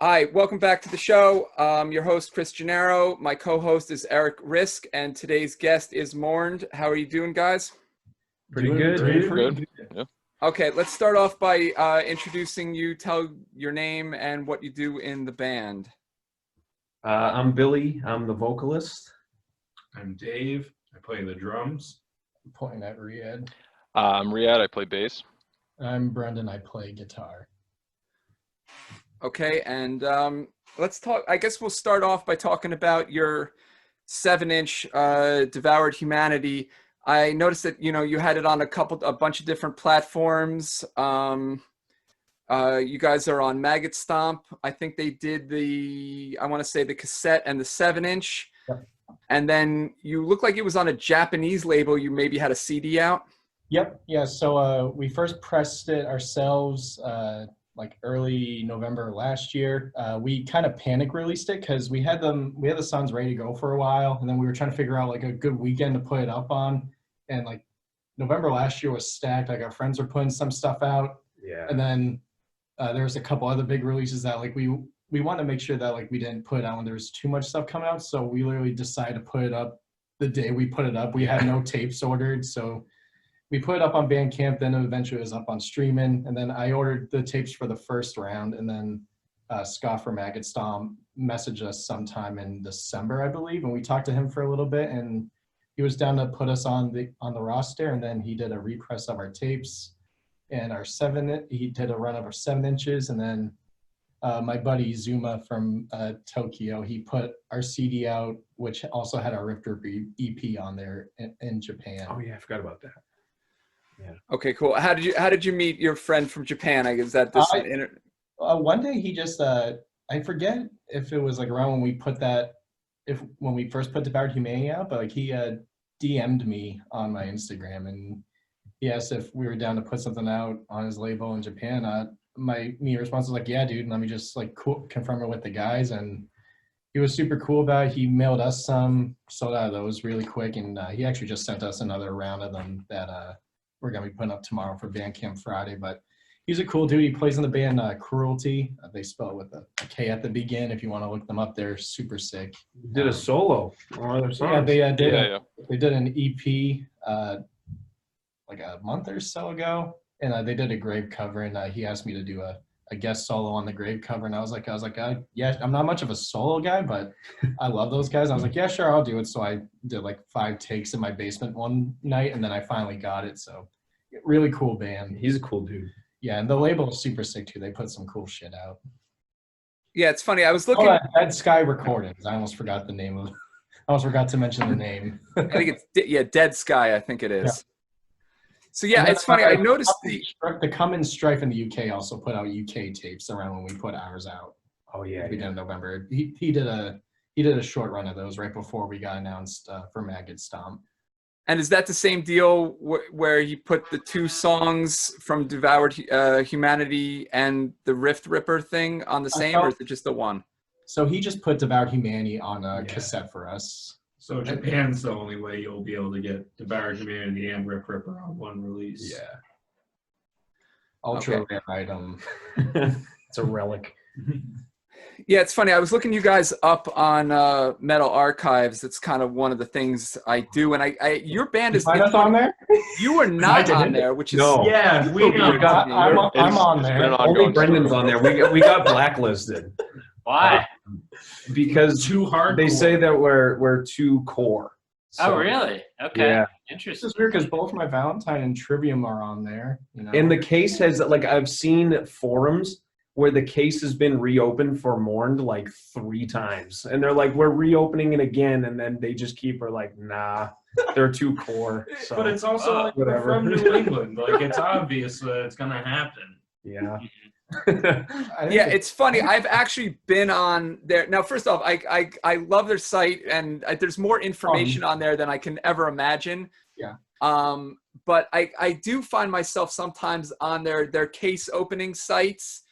Hi, welcome back to the show. Your host, Chris Gennaro. My co-host is Rizk, and today's guest is Mourned. How are you doing, guys? Pretty good. Pretty good. Yeah. Okay, let's start off by introducing you. Tell your name and what you do in the band. I'm Billy. I'm the vocalist. I'm Dave. I play the drums. I'm pointing at Ryaad. I'm Ryaad. I play bass. I'm Brendan. I play guitar. Okay, and let's talk. I guess we'll start off by talking about your 7-inch Devoured Humanity. I noticed that you had it on a bunch of different platforms. You guys are on Maggot-stomp. I think they did the cassette and the 7-inch. Yep. And then you look like it was on a Japanese label. You maybe had a CD out. Yep. Yeah. So we first pressed it ourselves like early November last year. We kind of panic released it because we had the songs ready to go for a while, and then we were trying to figure out like a good weekend to put it up on. And like November last year was stacked. Like our friends were putting some stuff out. Yeah. And then there was a couple other big releases that like we wanted to make sure that like we didn't put it out when there was too much stuff coming out. So we literally decided to put it up the day we put it up. We had no tapes ordered, so we put it up on Bandcamp. Then eventually it was up on streaming, and then I ordered the tapes for the first round, and then Scott from Maggot-stomp messaged us sometime in December, I believe, and we talked to him for a little bit, and he was down to put us on the roster, and then he did a repress of our tapes and he did a run of our 7 inches, and then my buddy Zuma from Tokyo, he put our CD out, which also had our Rift Ripper EP on there in Japan. Oh yeah, I forgot about that. Yeah. Okay, cool. How did you meet your friend from Japan? I guess that this one day he just I forget if it was like around when we when we first put Devoured Humanity out, but like he DM'd me on my Instagram and he asked if we were down to put something out on his label in Japan. My response was like, yeah, dude, let me just like confirm it with the guys. And he was super cool about it. He mailed us some, sold out of those really quick, and he actually just sent us another round of them that we're gonna be putting up tomorrow for Bandcamp Friday. But he's a cool dude. He plays in the band Cruelty. They spell it with a K at the beginning. If you want to look them up, they're super sick. Did a solo on one of their songs. Yeah, they did an EP like a month or so ago, and they did a grave cover, and he asked me to do a guest solo on the grave cover, and I was like, yeah, I'm not much of a solo guy, but I love those guys. I was like, yeah, sure, I'll do it. So I did like 5 takes in my basement one night, and then I finally got it. So really cool band. He's a cool dude. Yeah, and the label is super sick too. They put some cool shit out. Yeah, it's funny. I was looking. Dead Sky Recordings. I almost forgot the name of it. I almost forgot to mention the name. I think it's Dead Sky. I think it is. Yeah. So yeah, it's funny. I noticed the Cummins Strife in the UK also put out UK tapes around when we put ours out. Oh yeah, we did in November. He did a short run of those right before we got announced for Maggot-stomp. And is that the same deal where he put the 2 songs from Devoured Humanity and the Rift Ripper thing on the same, or is it just the one? So he just put Devoured Humanity on a cassette for us. So Japan's the only way you'll be able to get Devoured Humanity and Rift Ripper on one release. Yeah. Ultra rare item. It's a relic. Yeah, it's funny. I was looking you guys up on Metal Archives. It's kind of one of the things I do, and your band is on there. You are not on there, which is no. Yeah, I'm on there. Only Brendan's on there. We got blacklisted. Why? Because too hard. They say that we're too core. So, oh really? Okay. Yeah. Interesting. It's weird because both my Valentine and Trivium are on there. And the case has I've seen forums where the case has been reopened for Mourned like 3 times, and they're like, we're reopening it again, and then they just keep like, nah, they're too core. So, but it's also like we're from New England. Like it's obvious that it's gonna happen. Yeah. Yeah, it's funny. I've actually been on there. Now, first off, I love their site, and there's more information on there than I can ever imagine. Yeah. But I do find myself sometimes on their case opening sites,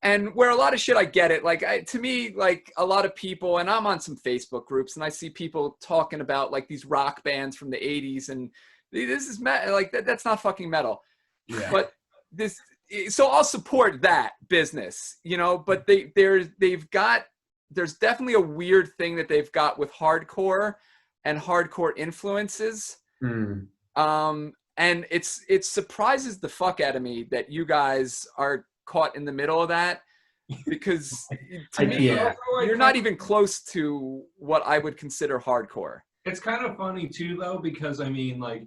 and where a lot of shit, I get it. Like to me, like a lot of people, and I'm on some Facebook groups, and I see people talking about like these rock bands from the 80s, and this is metal. Like that's not fucking metal. Yeah. But this so I'll support that business, you know, but there's definitely a weird thing that they've got with hardcore and hardcore influences. Mm. And it surprises the fuck out of me that you guys are caught in the middle of that, because to me, you're not even close to what I would consider hardcore. It's kind of funny too, though, because I mean, like,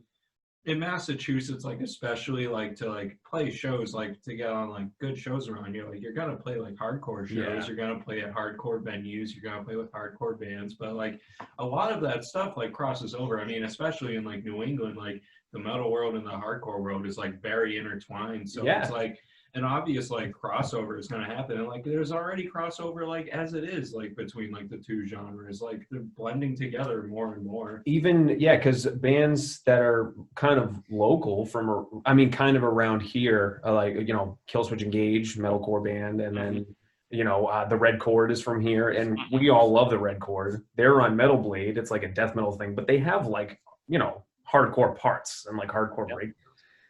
in Massachusetts, like, especially, like, to, like, play shows, like, to get on, like, good shows around here, like, you're gonna play, like, hardcore shows, Yeah. you're gonna play at hardcore venues, you're gonna play with hardcore bands, but, like, a lot of that stuff, like, crosses over. I mean, especially in, like, New England, like, the metal world and the hardcore world is, like, very intertwined, so it's, like, an obvious, like, crossover is going to happen. And, like, there's already crossover, like, as it is, like, between, like, the two genres. Like, they're blending together more and more. Even, yeah, because bands that are kind of local from, I mean, kind of around here, like, you know, Killswitch Engage, metalcore band, and then, you know, the Red Chord is from here, and we all love the Red Chord. They're on Metal Blade. It's like a death metal thing, but they have, like, you know, hardcore parts and, like, hardcore break.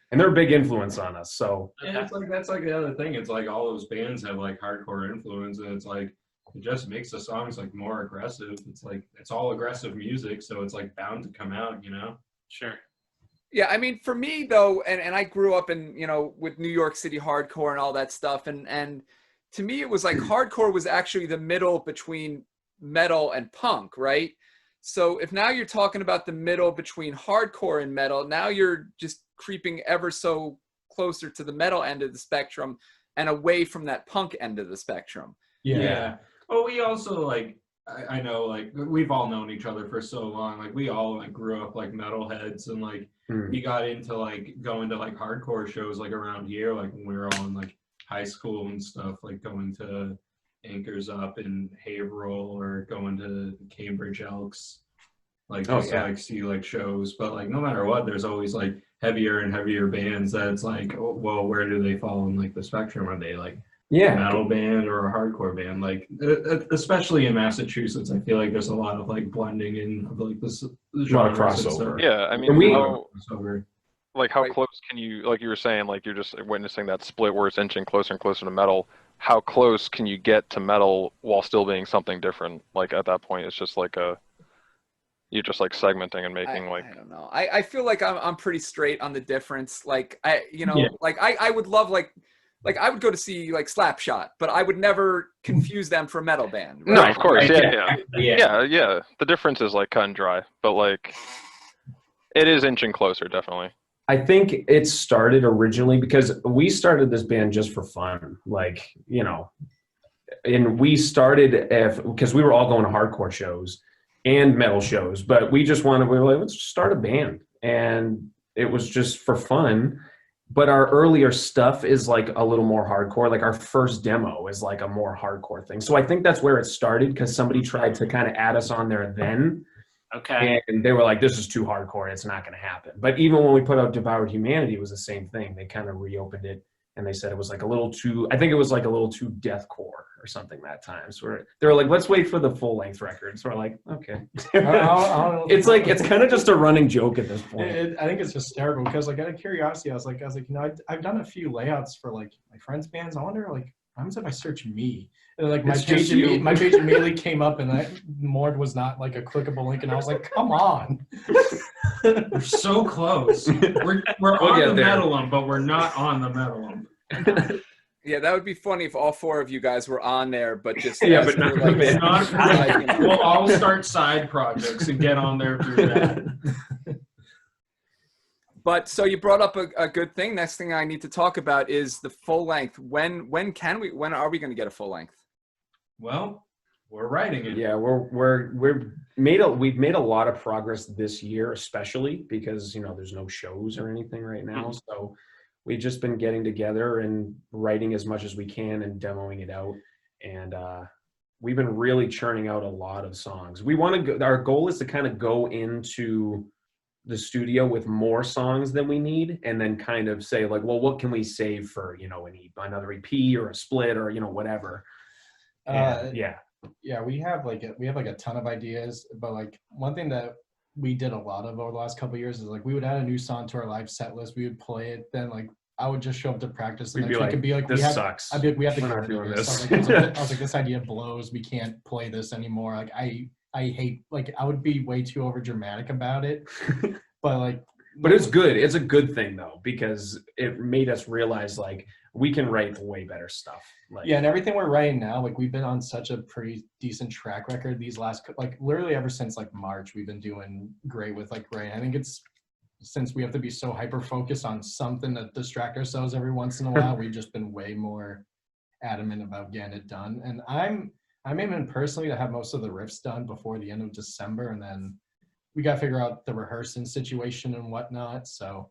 And they're a big influence on us. So and it's like, that's like the other thing. It's like all those bands have like hardcore influence, and it's like it just makes the songs like more aggressive. It's like it's all aggressive music, so it's like bound to come out, you know? Sure. Yeah, I mean, for me though, and I grew up in, you know, with New York City hardcore and all that stuff, and to me it was like hardcore was actually the middle between metal and punk, right? So if now you're talking about the middle between hardcore and metal, now you're just creeping ever so closer to the metal end of the spectrum and away from that punk end of the spectrum. Yeah. Well, we also like, I know, like, we've all known each other for so long. Like, we all like grew up like metalheads, and like we got into like going to like hardcore shows like around here, like when we were all in like high school and stuff, like going to Anchors Up in Haverhill or going to Cambridge Elks, like just to like see like shows. But like no matter what, there's always like heavier and heavier bands that's like, oh, well, where do they fall in like the spectrum? Are they like a metal band or a hardcore band? Like especially in Massachusetts, I feel like there's a lot of like blending in of like this genre crossover. Yeah, I mean, how close can you, like you were saying, like you're just witnessing that split where it's inching closer and closer to metal. How close can you get to metal while still being something different? Like at that point, it's just like you're just like segmenting and making I don't know. I feel like I'm pretty straight on the difference. Like like I would love like I would go to see like Slapshot, but I would never confuse them for a metal band. Right? No, of course, yeah. The difference is like cut and dry, but like it is inching closer, definitely. I think it started originally because we started this band just for fun, like, you know, and we started because we were all going to hardcore shows and metal shows, but we were like, let's just start a band. And it was just for fun. But our earlier stuff is like a little more hardcore. Like our first demo is like a more hardcore thing. So I think that's where it started, because somebody tried to kind of add us on there then. Okay. And they were like, this is too hardcore. It's not going to happen. But even when we put out Devoured Humanity, it was the same thing. They kind of reopened it, and they said it was like a little too, I think it was like a little too deathcore or something that time. So they were like, let's wait for the full length record. So we're like, okay. It's like, it's kind of just a running joke at this point. I think it's hysterical because, like, out of curiosity, I was like, you know, I've done a few layouts for like my friends' bands. I wonder, like, what happens if I search me? And like my page immediately came up, and Mourned was not like a clickable link, and I was like, come on. We're so close. We're on the metal one, but we're not on the metal one. Yeah, that would be funny if all four of you guys were on there, but just but not like, we'll all start side projects and get on there through that. But so you brought up a good thing. Next thing I need to talk about is the full length. When are we going to get a full length? Well, we're writing it. Yeah, we've made a lot of progress this year, especially because, you know, there's no shows or anything right now. So we've just been getting together and writing as much as we can and demoing it out. And we've been really churning out a lot of songs. We want to go, our goal is to kind of go into the studio with more songs than we need, and then kind of say like, well, what can we save for, you know, another EP or a split or, you know, whatever. We have like a ton of ideas, but like one thing that we did a lot of over the last couple of years is like we would add a new song to our live set list, we would play it, then like I would just show up to practice and We'd be next week like, and be like, this sucks. I'd be like, we have to We're go not into doing this. this. I was like, this idea blows. We can't play this anymore. Like I hate, like I would be way too over dramatic about it, but like. But it's good. It's a good thing though, because it made us realize like we can write way better stuff. Like, yeah, and everything we're writing now, like we've been on such a pretty decent track record these last, like literally ever since like March, we've been doing great with like writing. I think it's since we have to be so hyper focused on something to distract ourselves every once in a while, we've just been way more adamant about getting it done. And I'm aiming personally to have most of the riffs done before the end of December, and then we got to figure out the rehearsing situation and whatnot. So,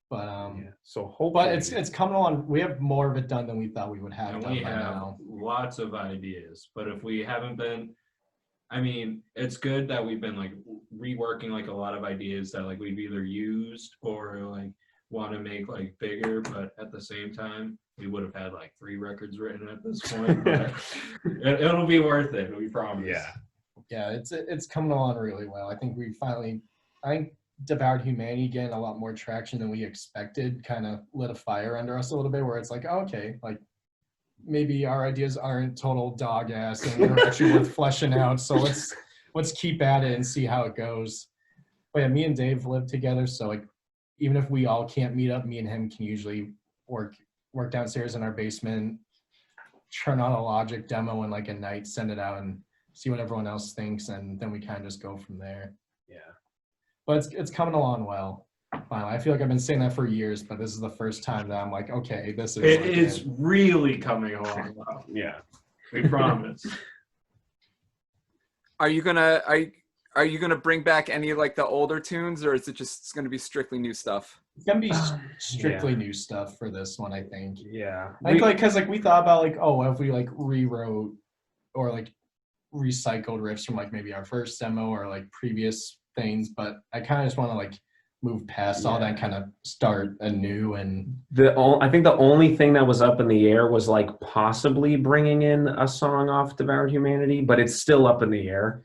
but so hopefully, but it's coming along. We have more of it done than we thought we would have And done we by have now. lots of ideas, but if we haven't been, I mean, it's good that we've been like reworking like a lot of ideas that like we've either used or like want to make like bigger, but at the same time, we would have had like 3 records written at this point. But it'll be worth it, we promise. Yeah, it's coming along really well. I think I think Devoured Humanity getting a lot more traction than we expected kind of lit a fire under us a little bit, where it's like, oh, okay, like maybe our ideas aren't total dog ass and they're actually worth fleshing out. So let's keep at it and see how it goes. But yeah, me and Dave live together, so like even if we all can't meet up, me and him can usually work downstairs in our basement, turn on a Logic demo in like a night, send it out, and see what everyone else thinks, and then we kind of just go from there. Yeah. But it's coming along well. Finally, I feel like I've been saying that for years, but this is the first time that I'm like, okay, this is. It is really coming along well. Yeah. We promise. Are you gonna bring back any of like the older tunes, or is it just gonna be strictly new stuff? It's gonna be strictly new stuff for this one, I think. Yeah. I think like because like we thought about like, oh, if we like rewrote or like recycled riffs from like maybe our first demo or like previous things, but I kind of just want to like move past all that and kind of start anew. And I think the only thing that was up in the air was like possibly bringing in a song off Devoured Humanity, but it's still up in the air.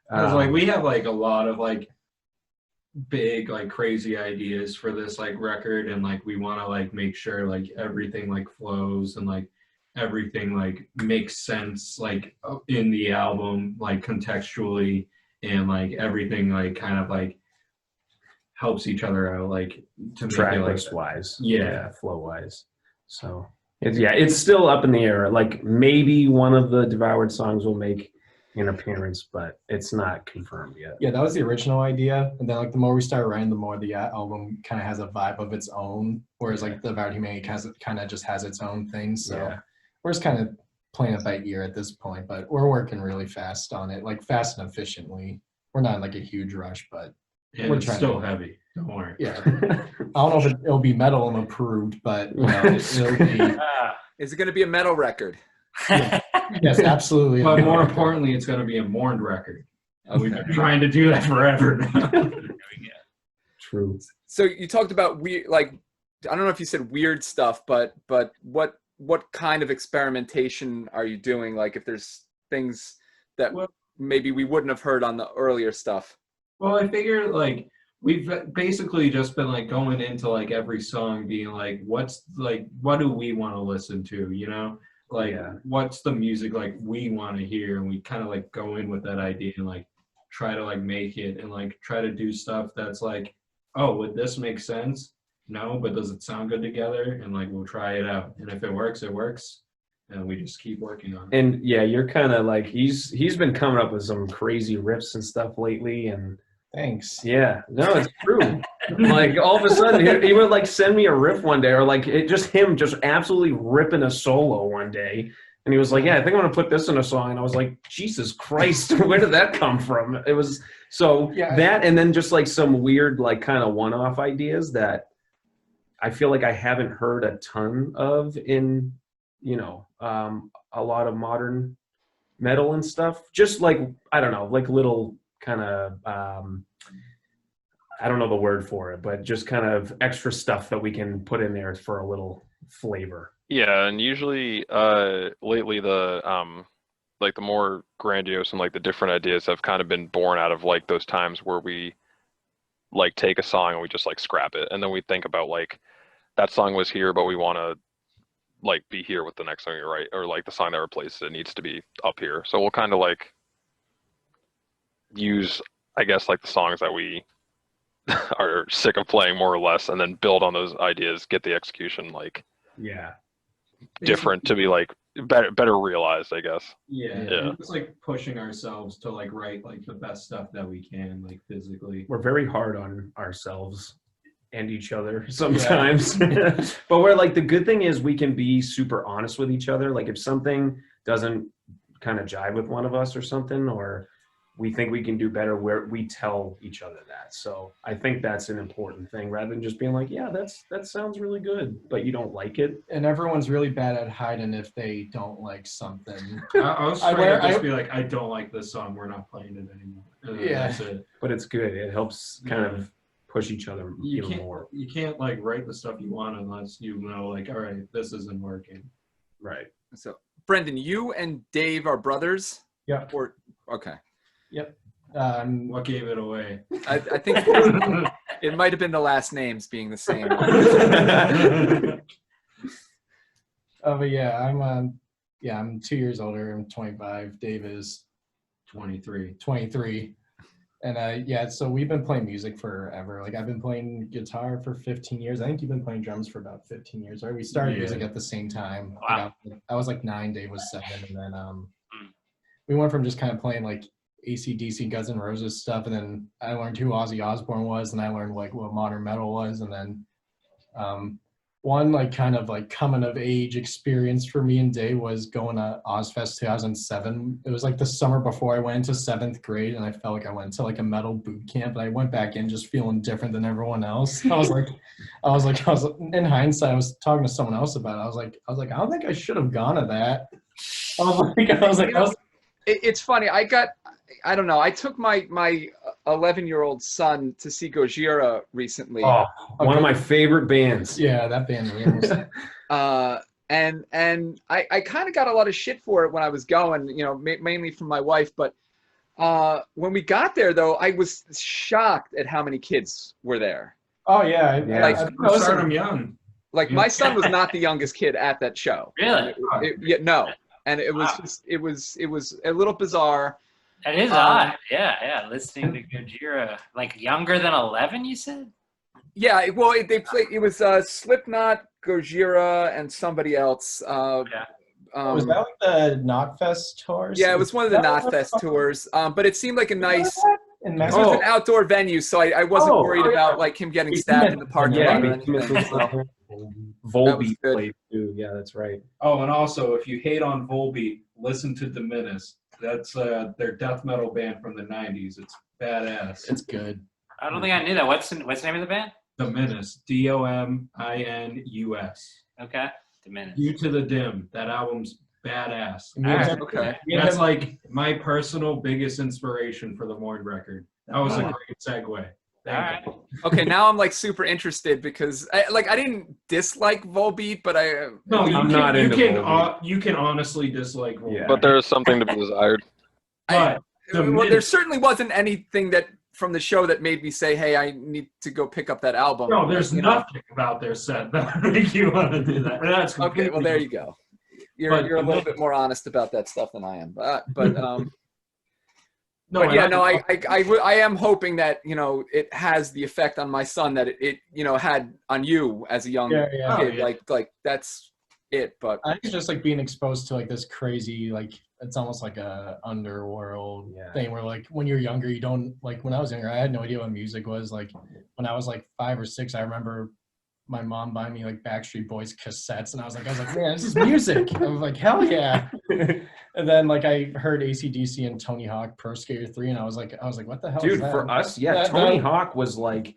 Because like we have like a lot of like big like crazy ideas for this like record, and like we want to like make sure like everything like flows and like everything like makes sense like in the album like contextually, and like everything like kind of like helps each other out like to make track it, like, list wise, flow wise. So it's still up in the air. Like maybe one of the Devoured songs will make an appearance, but it's not confirmed yet. Yeah, that was the original idea, and then like the more we start writing, the more the album kind of has a vibe of its own, whereas like the Devoured Humanity kind of just has its own thing. So we're just kind of playing it by ear at this point, but we're working really fast on it, like fast and efficiently. We're not in like a huge rush, but and it's still heavy. Don't worry. Yeah, I don't know if it'll be metal and approved, but you know, it'll be. Is it going to be a metal record? Yeah. Yes, absolutely. But more importantly, it's going to be a Mourned record. We've been trying to do that forever now. True. So you talked about weird, like I don't know if you said weird stuff, but what kind of experimentation are you doing? Like if there's things that maybe we wouldn't have heard on the earlier stuff. Well, I figure like we've basically just been like going into like every song being like, what do we want to listen to, you know? Like what's the music like we want to hear, and we kind of like go in with that idea and like try to like make it and like try to do stuff that's like, oh, would this make sense? No, but does it sound good together? And like we'll try it out, and if it works, it works, and we just keep working on it. And yeah, you're kind of like he's been coming up with some crazy riffs and stuff lately, and thanks. Yeah, no, it's true. Like all of a sudden he would like send me a riff one day, or like him just absolutely ripping a solo one day, and he was like, yeah, I think I'm gonna put this in a song, and I was like, Jesus Christ, where did that come from? It was so that, and then just like some weird like kind of one-off ideas that I feel like I haven't heard a ton of in a lot of modern metal and stuff. Just like I don't know, like little kind of I don't know the word for it, but just kind of extra stuff that we can put in there for a little flavor. Yeah, and usually lately the like the more grandiose and like the different ideas have kind of been born out of like those times where we like take a song and we just like scrap it, and then we think about like that song was here, but we want to like be here with the next song you write, or like the song that replaces it needs to be up here. So we'll kind of like use, I guess, like the songs that we are sick of playing more or less, and then build on those ideas, get the execution like different to be like better realized, I guess. Yeah. And it's like pushing ourselves to like write like the best stuff that we can, like physically. We're very hard on ourselves and each other sometimes. But we're like, the good thing is we can be super honest with each other. Like if something doesn't kind of jive with one of us or something, or we think we can do better, where we tell each other that. So I think that's an important thing, rather than just being like, yeah, that sounds really good, but you don't like it. And everyone's really bad at hiding if they don't like something. I was trying to just be like, I don't like this song, we're not playing it anymore. That's it. But it's good. It helps kind of push each other even more. You can't like write the stuff you want unless you know, like, all right, this isn't working. Right. So, Brendan, you and Dave are brothers? Yeah. Or okay. Yep. What gave it away? I think it might have been the last names being the same. But yeah, I'm 2 years older. I'm 25. Dave is 23. And so we've been playing music forever. Like I've been playing guitar for 15 years. I think you've been playing drums for about 15 years, right? We started music at the same time. Wow. I was like 9, Dave was 7, and then we went from just kind of playing like AC/DC, Guns N' Roses stuff, and then I learned who Ozzy Osbourne was, and I learned like what modern metal was, and then one like kind of like coming of age experience for me and Dave was going to Ozfest 2007. It was like the summer before I went into 7th grade, and I felt like I went to like a metal boot camp, and I went back in just feeling different than everyone else. I was in hindsight, I was talking to someone else about it. I was like, I don't think I should have gone to that. It's funny. I don't know. I took my 11-year-old son to see Gojira recently. Oh, one of my favorite bands. Yeah, that band rules. And I kind of got a lot of shit for it when I was going, you know, mainly from my wife. But when we got there, though, I was shocked at how many kids were there. Oh yeah, Like Start them young. Like my son was not the youngest kid at that show. Really? No. And it was just, it was a little bizarre. That is odd. Yeah. Listening to Gojira, like younger than 11, you said? Yeah, well, they played. It was Slipknot, Gojira, and somebody else. Was that like the Knotfest tours? Yeah, it was one of the Knotfest tours. But it seemed like a nice. It was an outdoor venue, so I wasn't worried about like him getting stabbed in the parking lot. Volbeat played too. Yeah, that's right. Oh, and also, if you hate on Volbeat, listen to Dominus. That's their death metal band from the 90s. It's badass. It's good. I don't think I knew that. What's the name of the band? Dominus. Dominus. Okay. Dominus. Due to the Dim. That album's badass. Okay. That's like my personal biggest inspiration for the Mourned record. That was a great segue. Alright. Okay, now I'm like super interested because I didn't dislike Volbeat, but you can honestly dislike Volbeat. Yeah. But there is something to be desired. But there certainly wasn't anything that from the show that made me say, "Hey, I need to go pick up that album." No, there's nothing about their set that would make you want to do that. That's okay. Well, there you go. You're a little bit more honest about that stuff than I am, but I am hoping that, you know, it has the effect on my son that it you know, had on you as a young kid. Like that's it. But I think just like being exposed to like this crazy, like it's almost like a underworld thing where like when you're younger, you don't like. When I was younger, I had no idea what music was. Like when I was like 5 or 6, I remember my mom buying me like Backstreet Boys cassettes, and I was like, man, this is music. I was like, hell yeah. And then like I heard AC/DC and Tony Hawk Pro Skater 3, and I was like, what the hell? Dude, is that? for us, Tony Hawk was like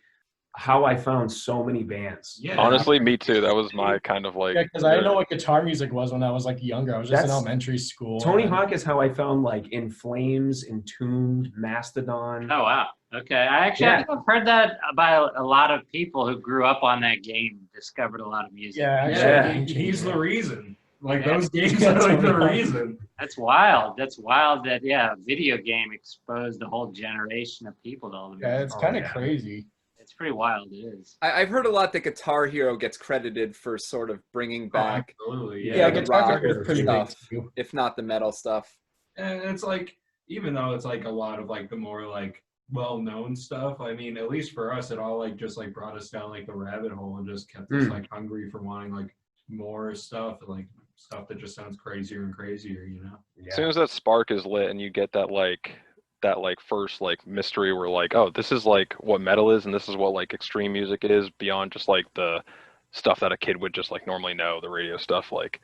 how I found so many bands. Yeah. Honestly, me too. That was my kind of like. Yeah, because I didn't know what guitar music was when I was like younger. I was just in elementary school. Tony Hawk is how I found like In Flames, Entombed, Mastodon. Oh wow. Okay. I think I've heard that about a lot of people who grew up on that game, discovered a lot of music. He's the reason. Like those games are like the reason. That's wild. That's wild that a video game exposed a whole generation of people to all the music. Yeah, it's kind of crazy. It's pretty wild. It is. I've heard a lot that Guitar Hero gets credited for sort of bringing back Absolutely. Yeah, the Guitar rock Hero is pretty big stuff, too. if not the metal stuff. And it's like, even though it's like a lot of like the more like well-known stuff, I mean, at least for us, it all like just like brought us down like the rabbit hole and just kept us like hungry for wanting like more stuff, like stuff that just sounds crazier and crazier, you know? Yeah. As soon as that spark is lit and you get that first like mystery where like, oh, this is like what metal is and this is what like extreme music is beyond just like the stuff that a kid would just like normally know, the radio stuff. Like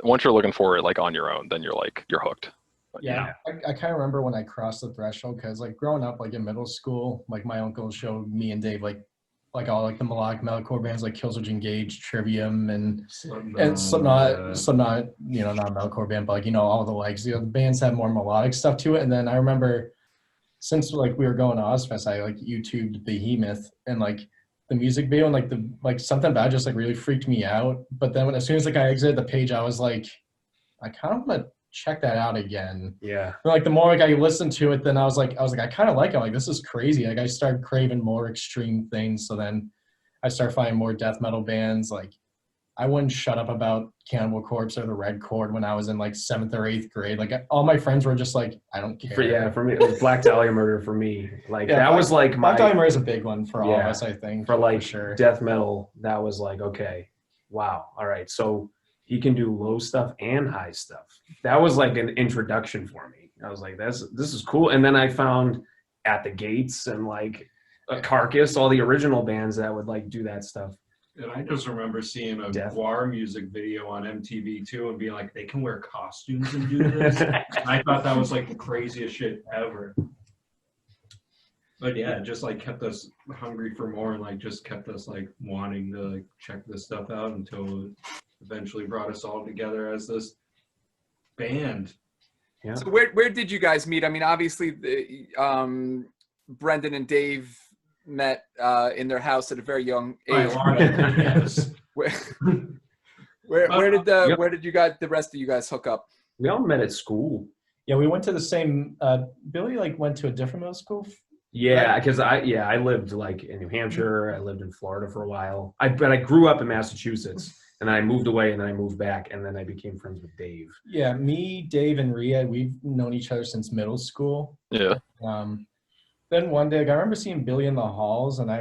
once you're looking for it like on your own, then you're hooked. But, Yeah, I kind of remember when I crossed the threshold because like growing up like in middle school, like my uncle showed me and Dave like all like the melodic metalcore bands like Killswitch Engage, Trivium, and Slipknot, you know, not a metalcore band, but like, you know, all the legs, you know, the bands have more melodic stuff to it. And then I remember since like we were going to Ozfest, I like YouTubed Behemoth and like the music video and like something about it just like really freaked me out. But then as soon as like I exited the page, I was like, I kind of want to check that out again. Yeah. And like the more like I listened to it, then I was like I kind of like it. Like this is crazy. Like I started craving more extreme things. So then I started finding more death metal bands. Like I wouldn't shut up about Cannibal Corpse or the Red Chord when I was in like 7th or 8th grade. Like all my friends were just like, I don't care. For me, it was Black Dahlia Murder for me. Like that was like Black Dahlia Murder is a big one for all of us, I think. For like sure. death metal, that was like, okay, wow, all right. So he can do low stuff and high stuff. That was like an introduction for me. I was like, this is cool. And then I found At the Gates and like a Carcass, all the original bands that would like do that stuff. And I just remember seeing a Guar music video on MTV too and being like, they can wear costumes and do this. I thought that was like the craziest shit ever. But yeah, it just like kept us hungry for more and like just kept us like wanting to like check this stuff out until it eventually brought us all together as this band. Yeah. So where did you guys meet? I mean, obviously, Brendan and Dave met in their house at a very young age. Yes. Where did the rest of you guys hook up? We all met at school. Yeah, we went to the same. Billy like went to a different middle school. Yeah, because I lived like in New Hampshire. I lived in Florida for a while. But I grew up in Massachusetts. And then I moved away, and then I moved back, and then I became friends with Dave. Yeah, me, Dave, and Ryaad, we've known each other since middle school. Yeah. Then one day, I remember seeing Billy in the halls, and I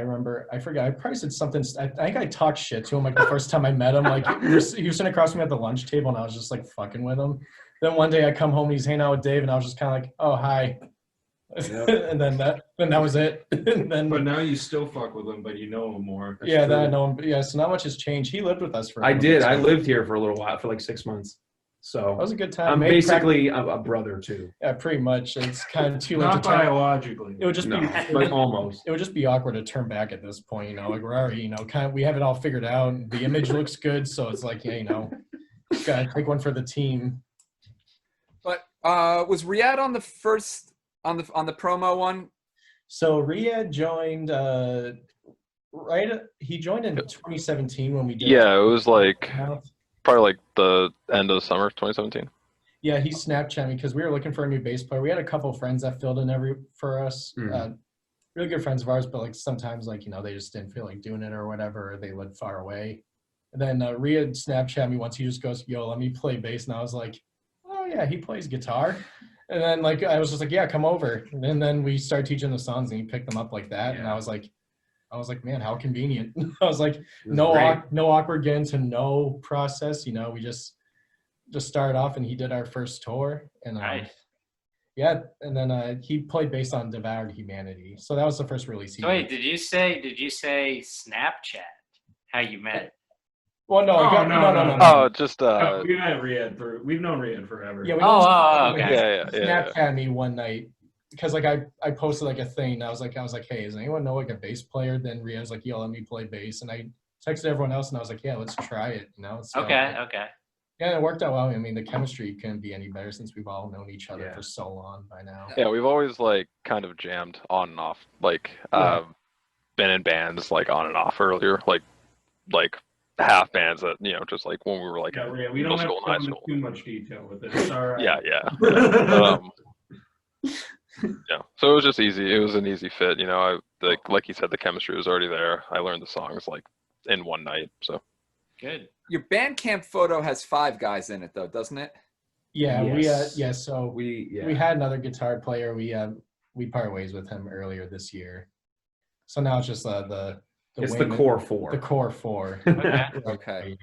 forgot, I probably said something. I think I talked shit to him like the first time I met him. Like he was sitting across from me at the lunch table, and I was just like fucking with him. Then one day I come home, and he's hanging out with Dave, and I was just kind of like, oh hi. Yep. and then that was it. And then, but now you still fuck with him, but you know him more. That's true. That I know him. Yeah, so not much has changed. He lived with us for. I did. I lived here for a little while, for like 6 months. So that was a good time. I'm basically a brother too. Yeah, pretty much. It's kind of too late. Not biologically. It would just be like almost. It would just be awkward to turn back at this point. You know, like we're already, you know, we have it all figured out. The image looks good, so it's like, yeah, you know, gotta take one for the team. But was Ryaad on the first? On the promo one? So Ryaad joined he joined in 2017 when we did. Yeah, it was like probably like the end of the summer of 2017. Yeah, he Snapchat me because we were looking for a new bass player. We had a couple of friends that filled in for us. Really good friends of ours, but like sometimes like, you know, they just didn't feel like doing it or whatever, or they lived far away. And then Ryaad Snapchat me once. He just goes, yo, let me play bass. And I was like, oh yeah, he plays guitar. And then like I was just like, yeah, come over. And then we started teaching the songs, and he picked them up like that. Yeah. And I was like, man, how convenient. I was like, no awkward get into no process. You know, we just started off, and he did our first tour. And nice. Yeah, and then he played bass on Devoured Humanity. So that was the first release. So wait, did you say Snapchat? How you met? Well, no. No. Oh, just we've known Ryaad forever. Yeah. Okay. Snapchat me one night because like I posted like a thing. I was like, hey, does anyone know like a bass player? Then Ryaad was like, yo, let me play bass, and I texted everyone else, and I was like, yeah, let's try it. You know. So, okay. Yeah, it worked out well. I mean, the chemistry couldn't be any better since we've all known each other for so long by now. Yeah, we've always like kind of jammed on and off, like been in bands like on and off earlier, like half bands that, you know, just like when we were like we don't have to go into too much detail with it. It's all right. Yeah. Yeah. So it was just easy. It was an easy fit. You know, like you said, the chemistry was already there. I learned the songs like in one night. So Good. Your Bandcamp photo has 5 guys in it, though, doesn't it? Yeah, Yes. so We had another guitar player. We parted ways with him earlier this year. So now it's just it's the core 4. The core 4. Okay.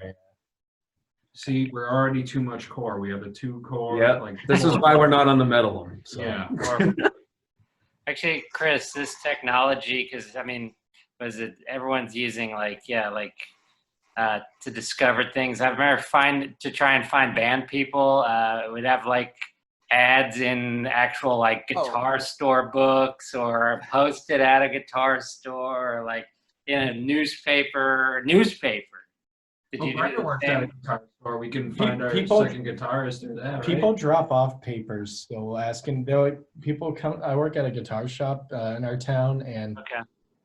See, we're already too much core. We have a 2 core. Yeah. Like This is why we're not on the metal one. So. Yeah. Actually, Chris, this technology, because I mean, everyone's using to discover things. I remember to try and find band people. We'd have like ads in actual like guitar store books, or posted at a guitar store, or like in a newspaper. Did you Brenda do the works same? at a guitar store. We can find our People- second guitarist through that, right? People drop off papers still asking. They're like, people come. I work at a guitar shop in our town, and Okay.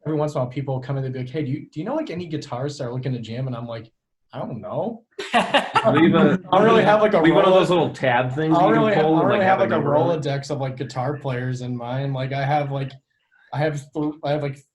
every once in a while, people come in and be like, "Hey, do you know like any guitarists that are looking to jam?" And I'm like, "I don't know. Leave I don't really have like a one of Rolo- those little tab things. I don't you really can pull and, have like a number on it. Rolodex of like guitar players in mine. Like I have like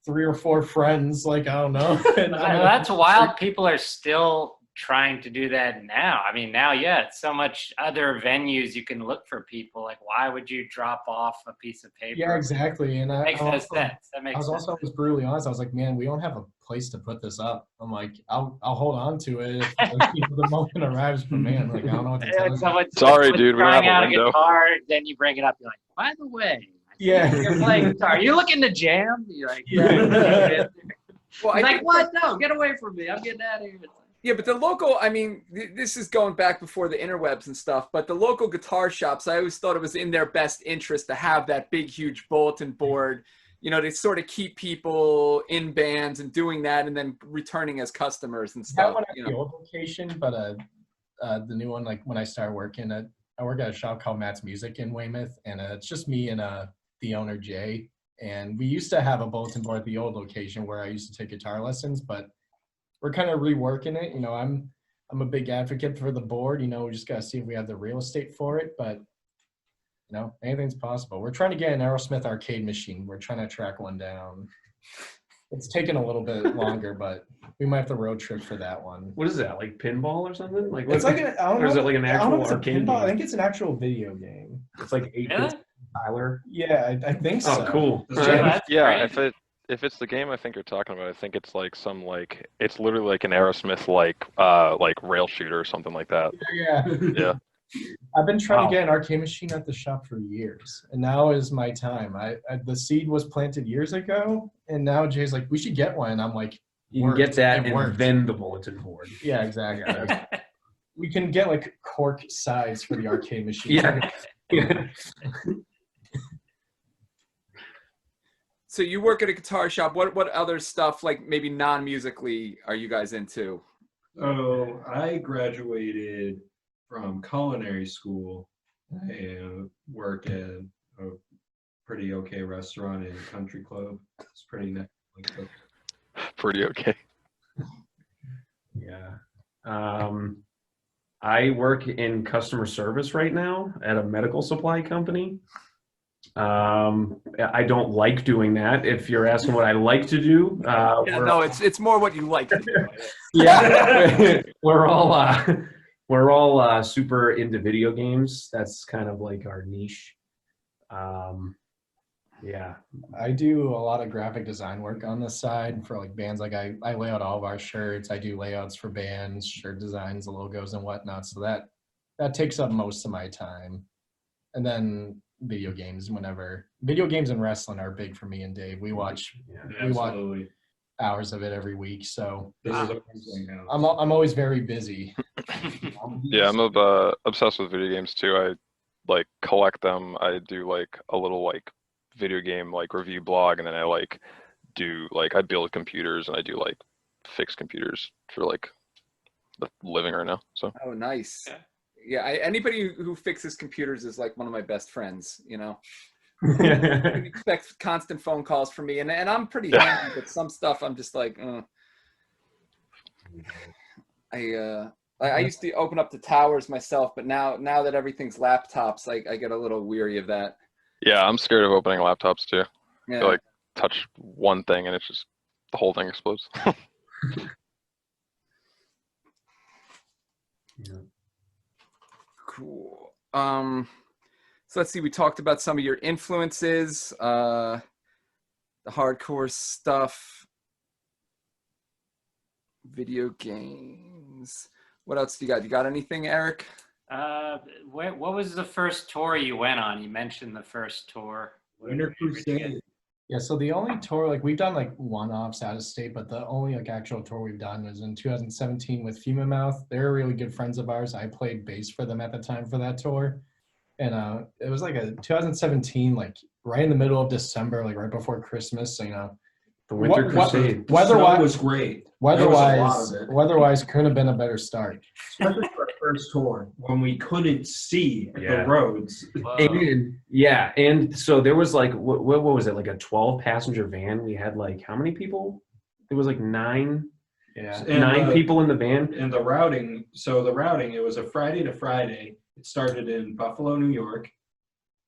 3 or 4 friends. Like I don't know." And That's wild. People are still trying to do that now. I mean, now, yeah, it's so much other venues you can look for people. Like, why would you drop off a piece of paper? Yeah, exactly. And Makes no sense. That makes I was sense. also brutally honest. I was like, man, we don't have a place to put this up. I'm like, I'll hold on to it if the moment arrives. But man, like I don't know what to tell you. Sorry, dude, we don't have trying a out window. a guitar, then you bring it up. You're like, by the way, Yeah. you're playing guitar. You're looking to jam. You're like, Yeah. Well, He's like, what? No, get away from me. I'm getting out of here. Yeah, but the local, I mean, this is going back before the interwebs and stuff, but the local guitar shops, I always thought it was in their best interest to have that big, huge bulletin board, you know, to sort of keep people in bands and doing that and then returning as customers and That stuff. one at the old location, but the new one, like when I started working I work at a shop called Matt's Music in Weymouth, and it's just me and the owner Jay. And we used to have a bulletin board at the old location where I used to take guitar lessons, but we're kind of reworking it. You know, I'm a big advocate for the board. You know, we just got to see if we have the real estate for it. But, you know, anything's possible. We're trying to get an Aerosmith arcade machine. We're trying to track one down. It's taken a little bit longer, but we might have to road trip for that one. What is that? Like pinball or something? Like It's like or is it like an actual arcade pinball. I game? think it's an actual video game. It's like 8 Really? Tyler. Yeah, I think so. Oh, cool. That's Yeah, great. if it's the game I think you're talking about, I think it's like it's literally like an Aerosmith like rail shooter or something like that. Yeah. Yeah. I've been trying to get an arcade machine at the shop for years, and now is my time. The seed was planted years ago, and now Jay's like, we should get one. And I'm like, You can get that It and worked. then the bulletin board. yeah, exactly. We can get like cork size for the arcade machine. Yeah. So you work at a guitar shop. What other stuff, like maybe non-musically, are you guys into? So I graduated from culinary school. I work at a pretty okay restaurant and country club. It's pretty nice. Pretty okay. Yeah. I work in customer service right now at a medical supply company. I don't like doing that. If you're asking what I like to do, No, it's more what you like to do. yeah, we're all super into video games. That's kind of like our niche. Yeah. I do a lot of graphic design work on the side for like bands. Like I lay out all of our shirts. I do layouts for bands, shirt designs, logos and whatnot. So that takes up most of my time. And then video games whenever. Video games and wrestling are big for me and Dave. We watch Absolutely. hours of it every week. So This is a wrestling house. I'm always very busy. Yeah, I'm obsessed with video games too. I like collect them. I do like a little like video game like review blog, and then I build computers and I do like fix computers for like the living right now. So Oh, nice. Yeah, anybody who fixes computers is like one of my best friends, you know. You can expect constant phone calls from me, and I'm pretty handy, but some stuff I'm just like, I used to open up the towers myself, but now that everything's laptops, I get a little weary of that. Yeah, I'm scared of opening laptops too. Yeah. Like touch one thing and it's just the whole thing explodes. Yeah. Cool. So let's see. We talked about some of your influences, the hardcore stuff, video games. What else do you got? You got anything, Eric? What was the first tour you went on? You mentioned the first tour. Winter Crusade. Yeah, so the only tour, like we've done like one-offs out of state, but the only like actual tour we've done was in 2017 with Fema Mouth. They're really good friends of ours. I played bass for them at the time for that tour. And it was like a 2017, like right in the middle of December, like right before Christmas. So, The Winter Crusade. Weather was great. There was a lot of it. Weather-wise, couldn't have been a better start. Especially for our first tour when we couldn't see Yeah. the roads. And so there was like what was it, like a 12-passenger van? We had like how many people? It was like nine And people in the van. And the routing, it was a Friday to Friday. It started in Buffalo, New York.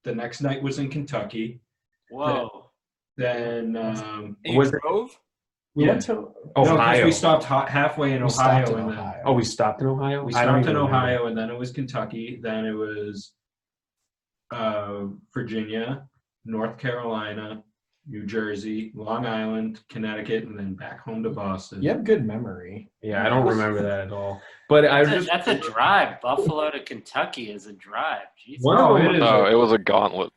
The next night was in Kentucky. Whoa. Then And you Was it- drove? We Yeah. went to no, because Ohio. we stopped halfway in we Ohio, stopped in and then Ohio. Oh, we stopped in Ohio. we I don't stopped in even remember. Ohio, and then it was Kentucky. Then it was Virginia, North Carolina, New Jersey, Long Island, Connecticut, and then back home to Boston. You have good memory. Yeah, I don't remember that at all. But I just That's a drive. Buffalo to Kentucky is a drive. Jesus. One of them- it is. No, it was a gauntlet.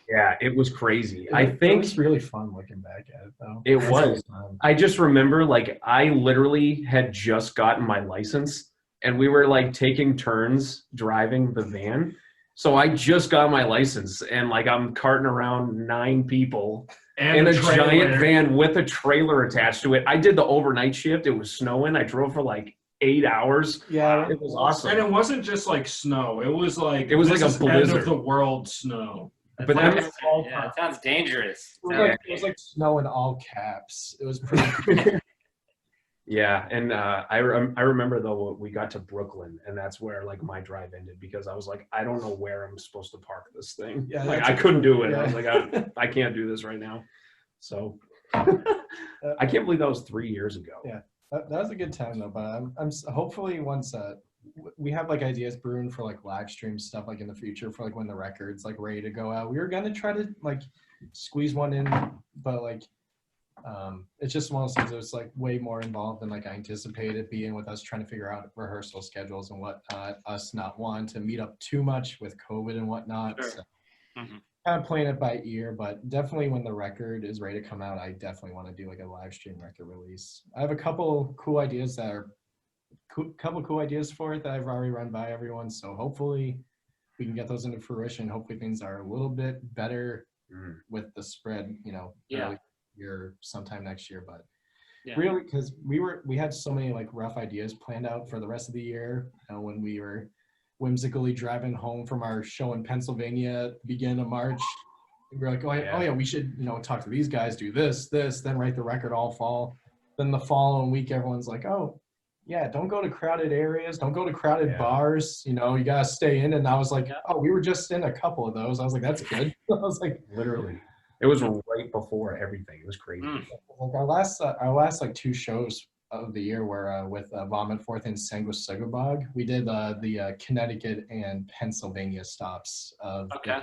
yeah, it was crazy. I It think was really fun looking back at it, though. it was. I just remember like I literally had just gotten my license and we were like taking turns driving the van. So I just got my license and like I'm carting around 9 people in a trailer. giant van with a trailer attached to it. I did the overnight shift. It was snowing. I drove for like 8 hours. Yeah, It was awesome. And it wasn't just like snow. It was like It was this like a is end blizzard. of the world snow. But That then- sounds dangerous. it was like snow in all caps. It was pretty. Yeah, and I remember though we got to Brooklyn, and that's where like my drive ended because I was like, I don't know where I'm supposed to park this thing. Yeah, like that's I couldn't do it. yeah. I was like, I can't do this right now. So I can't believe that was 3 years ago. Yeah. That was a good time though, but I'm hopefully once we have like ideas brewing for like live stream stuff like in the future for like when the record's like ready to go out. We were gonna try to like squeeze one in, but like it's just one of those things that was like way more involved than like I anticipated, being with us trying to figure out rehearsal schedules and whatnot, us not wanting to meet up too much with COVID and whatnot. Sure. So Mhm. kind of playing it by ear, but definitely when the record is ready to come out, I definitely want to do like a live stream record release. I have a couple cool ideas for it that I've already run by everyone. So hopefully we can get those into fruition. Hopefully things are a little bit better with the spread, Yeah. early year, sometime next year. But Yeah. really, because we had so many like rough ideas planned out for the rest of the year when we were whimsically driving home from our show in Pennsylvania at the beginning of March. We were like, oh yeah, we should, talk to these guys, do this, then write the record all fall. Then the following week, everyone's like, oh yeah, don't go to crowded areas, don't go to crowded bars, you gotta stay in. And I was like, oh, we were just in a couple of those. I was like, that's good. I was like, Literally, it was right before everything. It was crazy. like our last like 2 shows of the year were with Vomit Forth and Sanguisugabog. We did the Connecticut and Pennsylvania stops of Okay.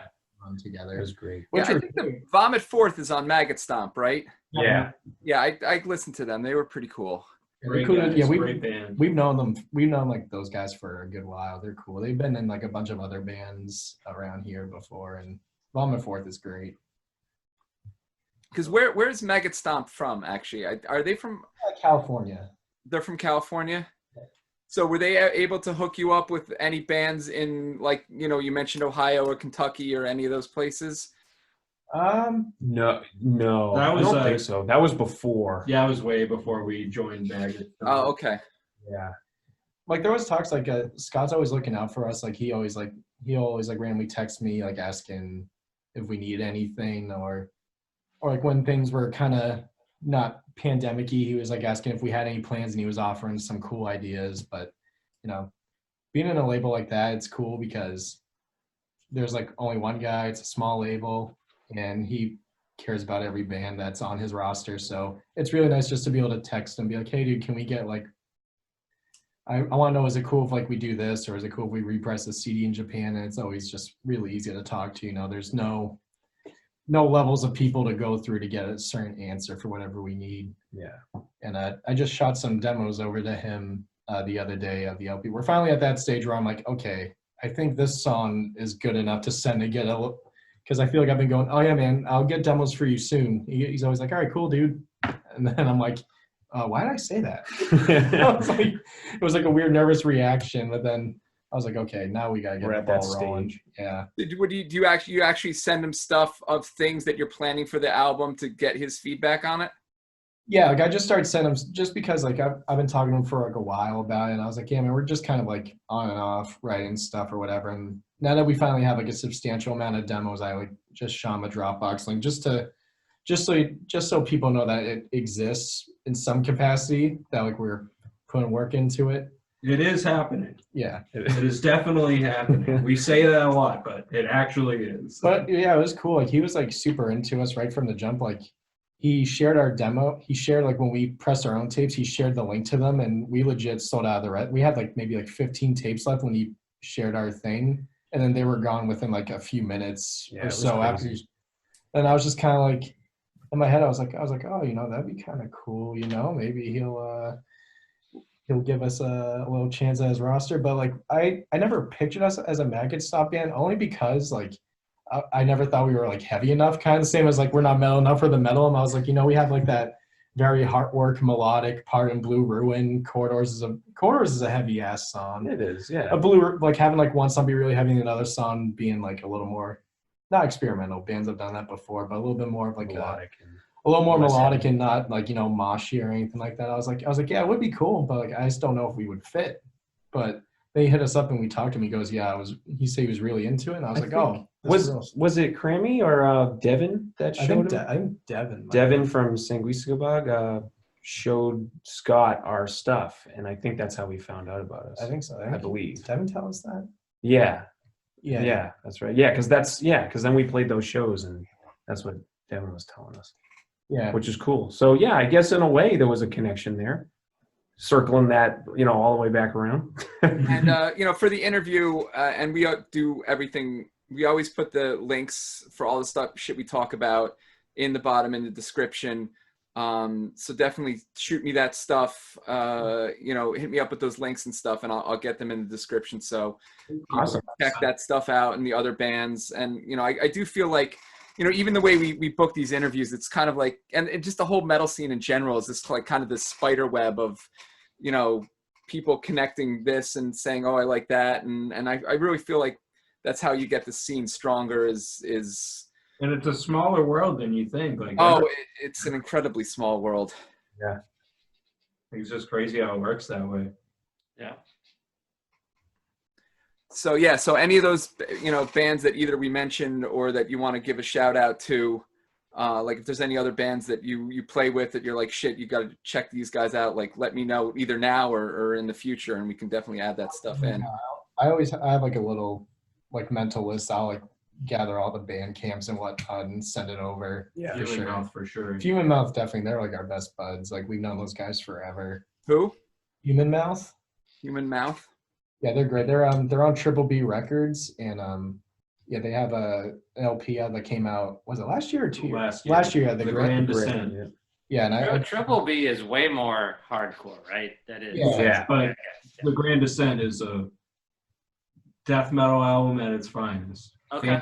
run together. It was great. Yeah, I think the Vomit Forth is on Maggot-stomp, right? Yeah. Yeah, I listened to them. They were pretty cool. Great Cool. guys, Yeah, great band. We've known like those guys for a good while. They're cool. They've been in like a bunch of other bands around here before, and Vomit Forth is great. Because where's Maggot-stomp from, actually? Are they from? California. They're from California. So were they able to hook you up with any bands in, like, you mentioned Ohio or Kentucky or any of those places? No, That was, I don't think so. That was before. Yeah, it was way before we joined Maggot. Oh, okay. Yeah. Like there was talks like Scott's always looking out for us. Like he always randomly texts me like asking if we need anything or like when things were kind of not pandemic-y, he was like asking if we had any plans and he was offering some cool ideas. But being in a label like that, it's cool because there's like only one guy. It's a small label, and he cares about every band that's on his roster. So it's really nice just to be able to text and be like, hey, dude, can we get like, I want to know, is it cool if like we do this, or is it cool if we repress the CD in Japan? And it's always just really easy to talk to. You know, there's no levels of people to go through to get a certain answer for whatever we need. Yeah. And I just shot some demos over to him the other day of the LP. We're finally at that stage where I'm like, okay, I think this song is good enough to send to get a, because I feel like I've been going, oh yeah, man, I'll get demos for you soon. He's always like, all right, cool, dude. And then I'm like, why did I say that? It was like a weird nervous reaction, but then I was like, okay, now we gotta get the ball rolling. Yeah. Do you actually send him stuff of things that you're planning for the album to get his feedback on it? Yeah, like I just started sending him just because like I've been talking to him for like a while about it, and I was like, yeah, man, we're just kind of like on and off writing stuff or whatever. And now that we finally have like a substantial amount of demos, I like just show him a Dropbox link just so people know that it exists in some capacity, that like we're putting work into it. It is happening. Yeah. It is definitely happening. We say that a lot, but it actually is. But yeah, it was cool. Like he was like super into us right from the jump. Like he shared our demo. He shared like when we pressed our own tapes, he shared the link to them, and we legit sold out of the rest. We had like maybe like 15 tapes left when he shared our thing, and then they were gone within like a few minutes or so after. And I was just kind of like, in my head, I was like, oh, you know, that'd be kind of cool. You know, maybe he'll give us a little chance at his roster. But like I never pictured us as a Maggot-stomp band, only because like I never thought we were like heavy enough, kind of the same as like we're not metal enough for the metal. And I was like, you know, we have like that very heartwork melodic part in Blue Ruin. Corridors is a heavy ass song. It is, yeah. A blue, like having like one song be really heavy and another song being like a little more, not experimental. Bands have done that before, but a little bit more of like Melodic a little more melodic and not like, you know, moshy or anything like that. I was like, yeah, it would be cool, but like I just don't know if we would fit. But they hit us up and we talked to him. He goes, yeah, he said he was really into it, and I was like, oh. Was it Crammy or Devin that showed him? I think Devin. Devin from Sanguisugabog showed Scott our stuff, and I think that's how we found out about us. I think so. I believe. Did Devin tell us that? Yeah, that's right. Yeah, because then we played those shows, and that's what Devin was telling us. Yeah, which is cool. So yeah, I guess in a way there was a connection there, circling that, you know, all the way back around. And you know, for the interview, and we do everything. We always put the links for all the shit we talk about in the bottom in the description. So definitely shoot me that stuff. You know, hit me up with those links and stuff, and I'll get them in the description. So awesome. Check that stuff out and the other bands. And you know, I do feel like, you know, even the way we book these interviews, it's kind of like, and just the whole metal scene in general is this like kind of this spider web of, you know, people connecting this and saying, oh, I like that. And I really feel like that's how you get the scene stronger is. And it's a smaller world than you think. Like, it's an incredibly small world. Yeah. It's just crazy how it works that way. Yeah. So yeah, so any of those, you know, bands that either we mentioned or that you want to give a shout out to, like if there's any other bands that you play with that you're like, shit, you got to check these guys out, like let me know either now or in the future, and we can definitely add that stuff in. I have like a little like mental list. I'll like gather all the band camps and whatnot and send it over. Yeah, Human Mouth for sure. Human Mouth, definitely. They're like our best buds. Like we've known those guys forever. Who? Human Mouth. Human Mouth. Yeah, they're great. They're on Triple B Records, and yeah, they have an LP that came out. Was it last year or 2 years? Last year. The Grand Descent. Yeah, and Triple B is way more hardcore, right? That is. Yeah. But the Grand Descent is a death metal album at its finest. Okay.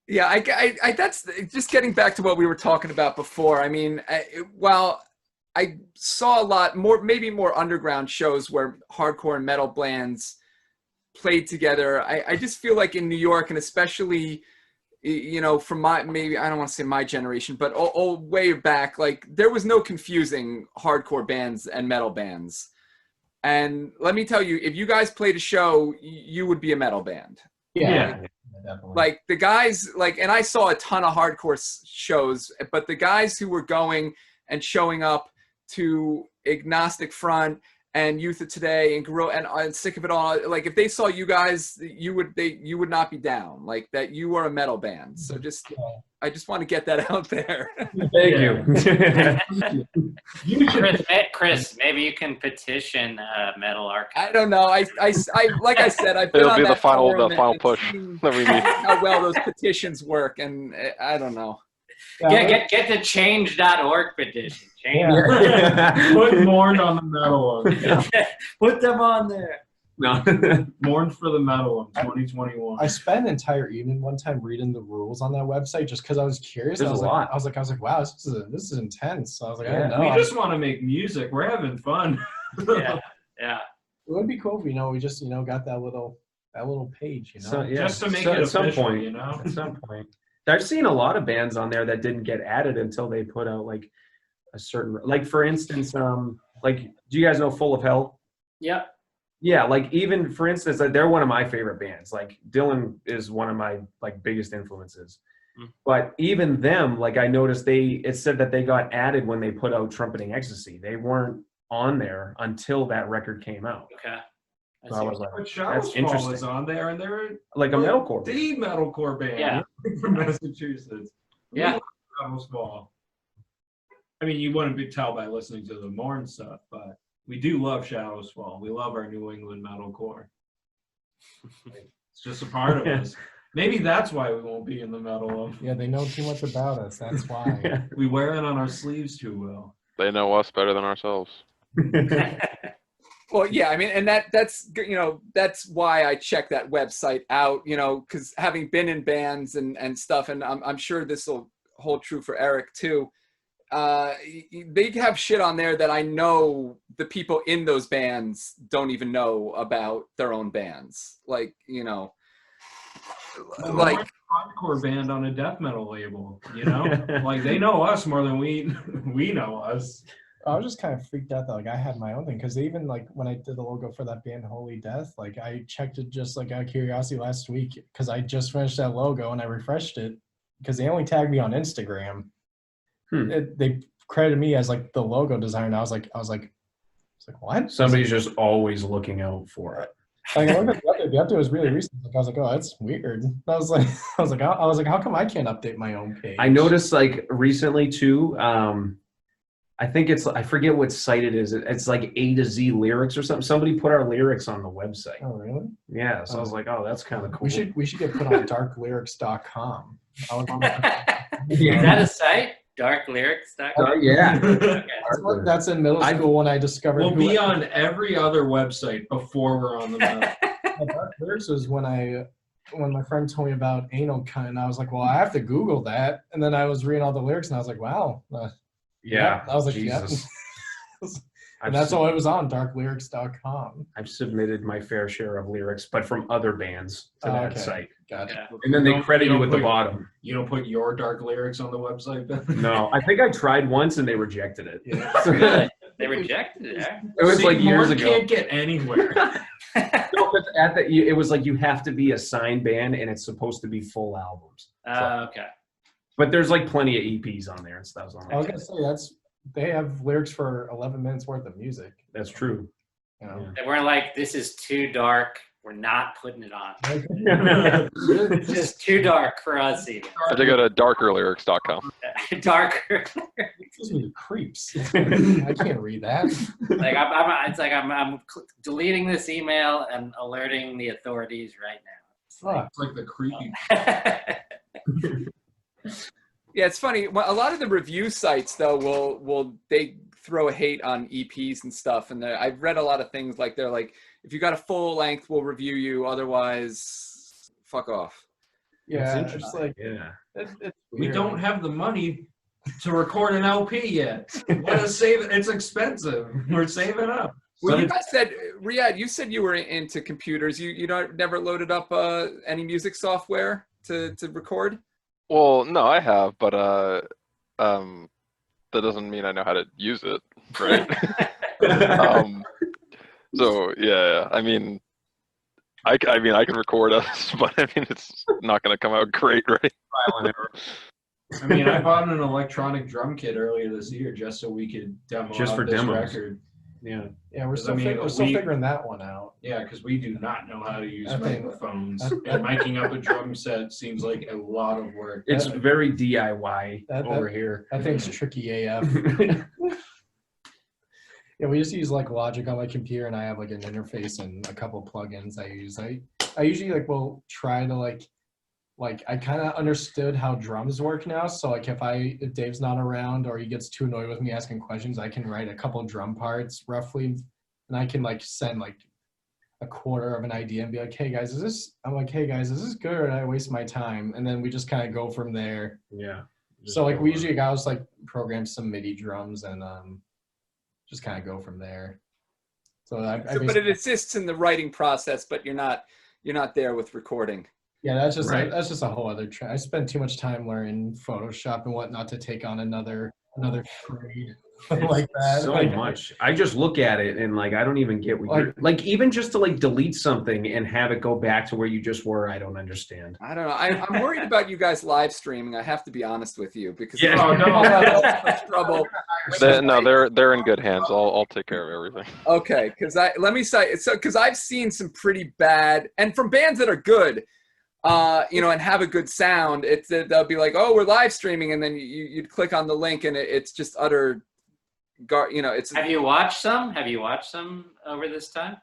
Yeah, I that's just getting back to what we were talking about before. I mean, while I saw a lot more, maybe more underground shows where hardcore and metal bands played together, I just feel like in New York, and especially, you know, from maybe I don't want to say my generation, but all way back, like there was no confusing hardcore bands and metal bands. And let me tell you, if you guys played a show, you would be a metal band. yeah, definitely. Like the guys, like, and I saw a ton of hardcore shows, but the guys who were going and showing up to Agnostic Front and Youth of Today and Gorilla and Sick of It All, like if they saw you guys, you would not be down, like that you are a metal band. So I just want to get that out there. Thank you. Chris, maybe you can petition Metal Archive. I don't know. I like I said, I've been It'll on be the that final forum and push seen that we need. how well those petitions work, and I don't know. Get the change.org petition. Put Mourned on the metal one. Put them on there. No. Mourned for the metal one, 2021. I spent an entire evening one time reading the rules on that website just because I was curious. There's I was a like, lot. I was like, wow, this is intense. So I was like, I don't know. We just want to make music. We're having fun. Yeah. It would be cool if we just got that little page, So, yeah. Just to make it at some official, point, At some point. I've seen a lot of bands on there that didn't get added until they put out like a certain, like for instance, like do you guys know Full of Hell? Yep. Yeah, like even for instance, like, they're one of my favorite bands. Like Dylan is one of my like biggest influences. But even them, like I noticed it said that they got added when they put out Trumpeting Ecstasy. They weren't on there until that record came out. Okay. So I was like, But that's Shadow's Fall interesting. is on there, and they're Like a metalcore band. the metalcore band from Massachusetts. Yeah. Shadow's Fall. I mean, you wouldn't tell by listening to the Mourned stuff, but we do love Shadow's Fall. We love our New England metalcore. It's just a part of us. Maybe that's why we won't be in the metal one. Yeah, they know too much about us. That's why. We wear it on our sleeves too well. They know us better than ourselves. Well, yeah, I mean, and that's why I check that website out, because having been in bands and stuff, and I'm sure this will hold true for Eric too. They have shit on there that I know the people in those bands don't even know about their own bands. Like, like hardcore band on a death metal label, like they know us more than we know us. I was just kind of freaked out that like I had my own thing because even like when I did the logo for that band Holy Death, like I checked it just like out of curiosity last week because I just finished that logo and I refreshed it because they only tagged me on Instagram. They credited me as like the logo designer. And I was like, what? Somebody's just always looking out for it. Like I looked at the update was really recent. Like I was like, oh, that's weird. I was like, how come I can't update my own page? I noticed like recently too. I think I forget what site it is. It's like A to Z lyrics or something. Somebody put our lyrics on the website. Oh, really? Yeah. So I was like, oh, that's kind of cool. We should get put on darklyrics.com. Is that a site? Darklyrics.com? Yeah. Okay. That's in middle school when I discovered. We'll be on every other website before we're on the map. Dark Lyrics was when my friend told me about anal cunt, and I was like, well, I have to Google that. And then I was reading all the lyrics, and I was like, wow. Yeah. I was like, Jesus. yeah. And that's all it was on, darklyrics.com. I've submitted my fair share of lyrics, but from other bands to that Okay. site. Gotcha. And then they credit you at the bottom. You don't put your dark lyrics on the website, Ben? No, I think I tried once and they rejected it. Yeah. Really? They rejected it, eh? It was like years Mourned ago. Can't get anywhere. No, but it was like you have to be a signed band and it's supposed to be full albums. Okay. But there's like plenty of EPs on there and stuff. I was gonna say they have lyrics for 11 minutes worth of music. That's true. They weren't like, this is too dark. We're not putting it on. It's just too dark for us even. I have to go to darkerlyrics.com. Darker. Gives me the creeps. I can't read that. Like I'm deleting this email and alerting the authorities right now. It's like the creepy. Yeah, it's funny. A lot of the review sites, though, will they throw hate on EPs and stuff. And I've read a lot of things like they're like, if you got a full length, we'll review you. Otherwise, fuck off. Yeah, That's it's like Yeah. it's We weird. don't have the money to record an LP yet. Let us save it. It's expensive. We're saving up. Well, you guys said, Ryaad, you said you were into computers. You never loaded up any music software to record? Well, no, I have, but that doesn't mean I know how to use it, right? So yeah, I mean, I can record us, but I mean, it's not going to come out great, right? I mean, I bought an electronic drum kit earlier this year just so we could demo Just out for this demos. record. Yeah. Yeah, we're 'Cause, still, I mean, we're still we- figuring that one out. Yeah, because we do not know how to use I think- microphones. And miking up a drum set seems like a lot of work. It's very DIY That- over here. That thing's tricky AF. Yeah, we just use like Logic on my computer, and I have like an interface and a couple plugins I use. I usually like will try to like I kind of understood how drums work now. So like if Dave's not around or he gets too annoyed with me asking questions, I can write a couple drum parts roughly, and I can like send like a quarter of an idea and be like, hey guys, is this good, or did I waste my time? And then we just kind of go from there. Yeah. So like we usually guys like program some MIDI drums and just kind of go from there. So but it assists in the writing process, but you're not there with recording. Yeah, that's just Right. that's just a whole other I spend too much time learning Photoshop and whatnot to take on another trade like that. So Like, much. I just look at it and like I don't even get what you're like, even just to like delete something and have it go back to where you just were. I don't understand. I don't know. I'm worried about you guys live streaming. I have to be honest with you because Yeah. Oh, no. much trouble. No, they're in good hands. I'll take care of everything. Okay, because because I've seen some pretty bad, and from bands that are good, and have a good sound. They'll be like, oh, we're live streaming, and then you'd click on the link, and it's just utter, it's. Have you watched some? Have you watched some over this time?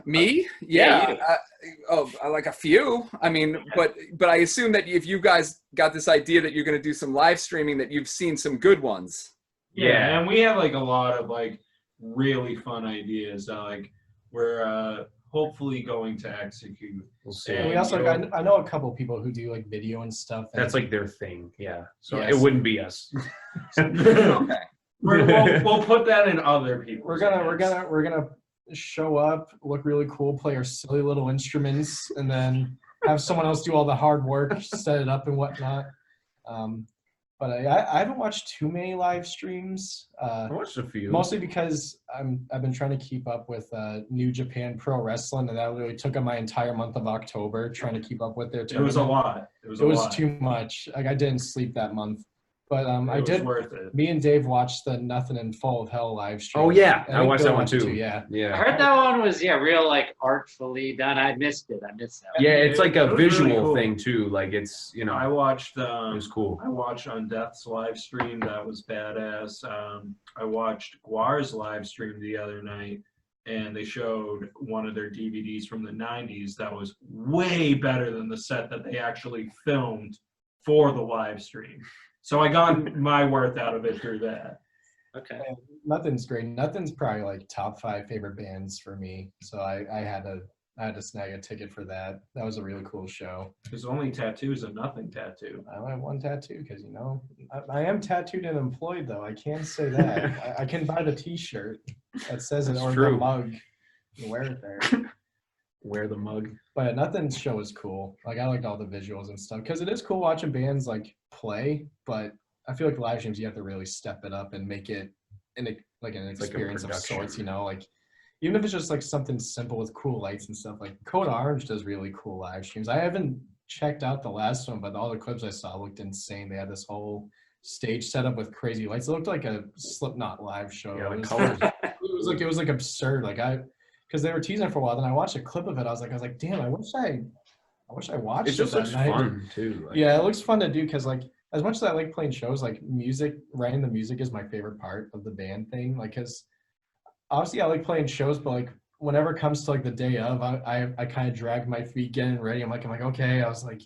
Me? Yeah, Yeah. I like a few. I mean, but I assume that if you guys got this idea that you're going to do some live streaming, that you've seen some good ones. Yeah, and we have like a lot of like really fun ideas that like we're hopefully going to execute. We'll see. and we also like, I know a couple people who do like video and stuff. And That's like their thing. Yeah. So Yes. it wouldn't be us. Okay. We'll put that in other people. we're gonna show up, look really cool, play our silly little instruments, and then have someone else do all the hard work, set it up and whatnot. But I haven't watched too many live streams. I watched a few. Mostly because I've been trying to keep up with New Japan Pro Wrestling, and that really took up my entire month of October trying to keep up with their It was a tournament. lot. It was It a was lot. too much. Like I didn't sleep that month, but I It was did. worth it. Me and Dave watched the Nothing in Full of Hell live stream. Oh yeah, And I think watched Bill that one watched it too. Yeah. I Yeah. heard that one was real like artfully done. I missed it. I missed that one. Yeah, it's like It a was really visual cool. thing too. Like it's I watched. it was cool. I watched on Death's live stream. That was badass. I watched Guar's live stream the other night, and they showed one of their DVDs from the 90s that was way better than the set that they actually filmed for the live stream. So I got my worth out of it through that. Okay. Nothing's great. Nothing's probably like top 5 favorite bands for me. So I had to snag a ticket for that. That was a really cool show. His only tattoo is a nothing tattoo. I only have one tattoo because I am tattooed and employed though. I can say that. I can buy the T-shirt that says it That's or the true. mug. You wear it there. Wear the mug. But Nothing's show is cool. Like I liked all the visuals and stuff because it is cool watching bands like play. But I feel like live streams you have to really step it up and make it an experience of production. sorts. Like even if it's just like something simple with cool lights and stuff. Like Code Orange does really cool live streams. I haven't checked out the last one, but all the clips I saw looked insane. They had this whole stage set up with crazy lights. It looked like a Slipknot live show. Yeah, like It was- colors. it was like absurd. Like because they were teasing it for a while. Then I watched a clip of it. I was like, damn, I wish I watched It just that looks night. fun too. Like, Yeah, it looks fun to do because like as much as I like playing shows, like music, writing the music is my favorite part of the band thing. Like, cause obviously I like playing shows, but like whenever it comes to like the day of, I kind of drag my feet getting ready. I'm like, okay. I was like,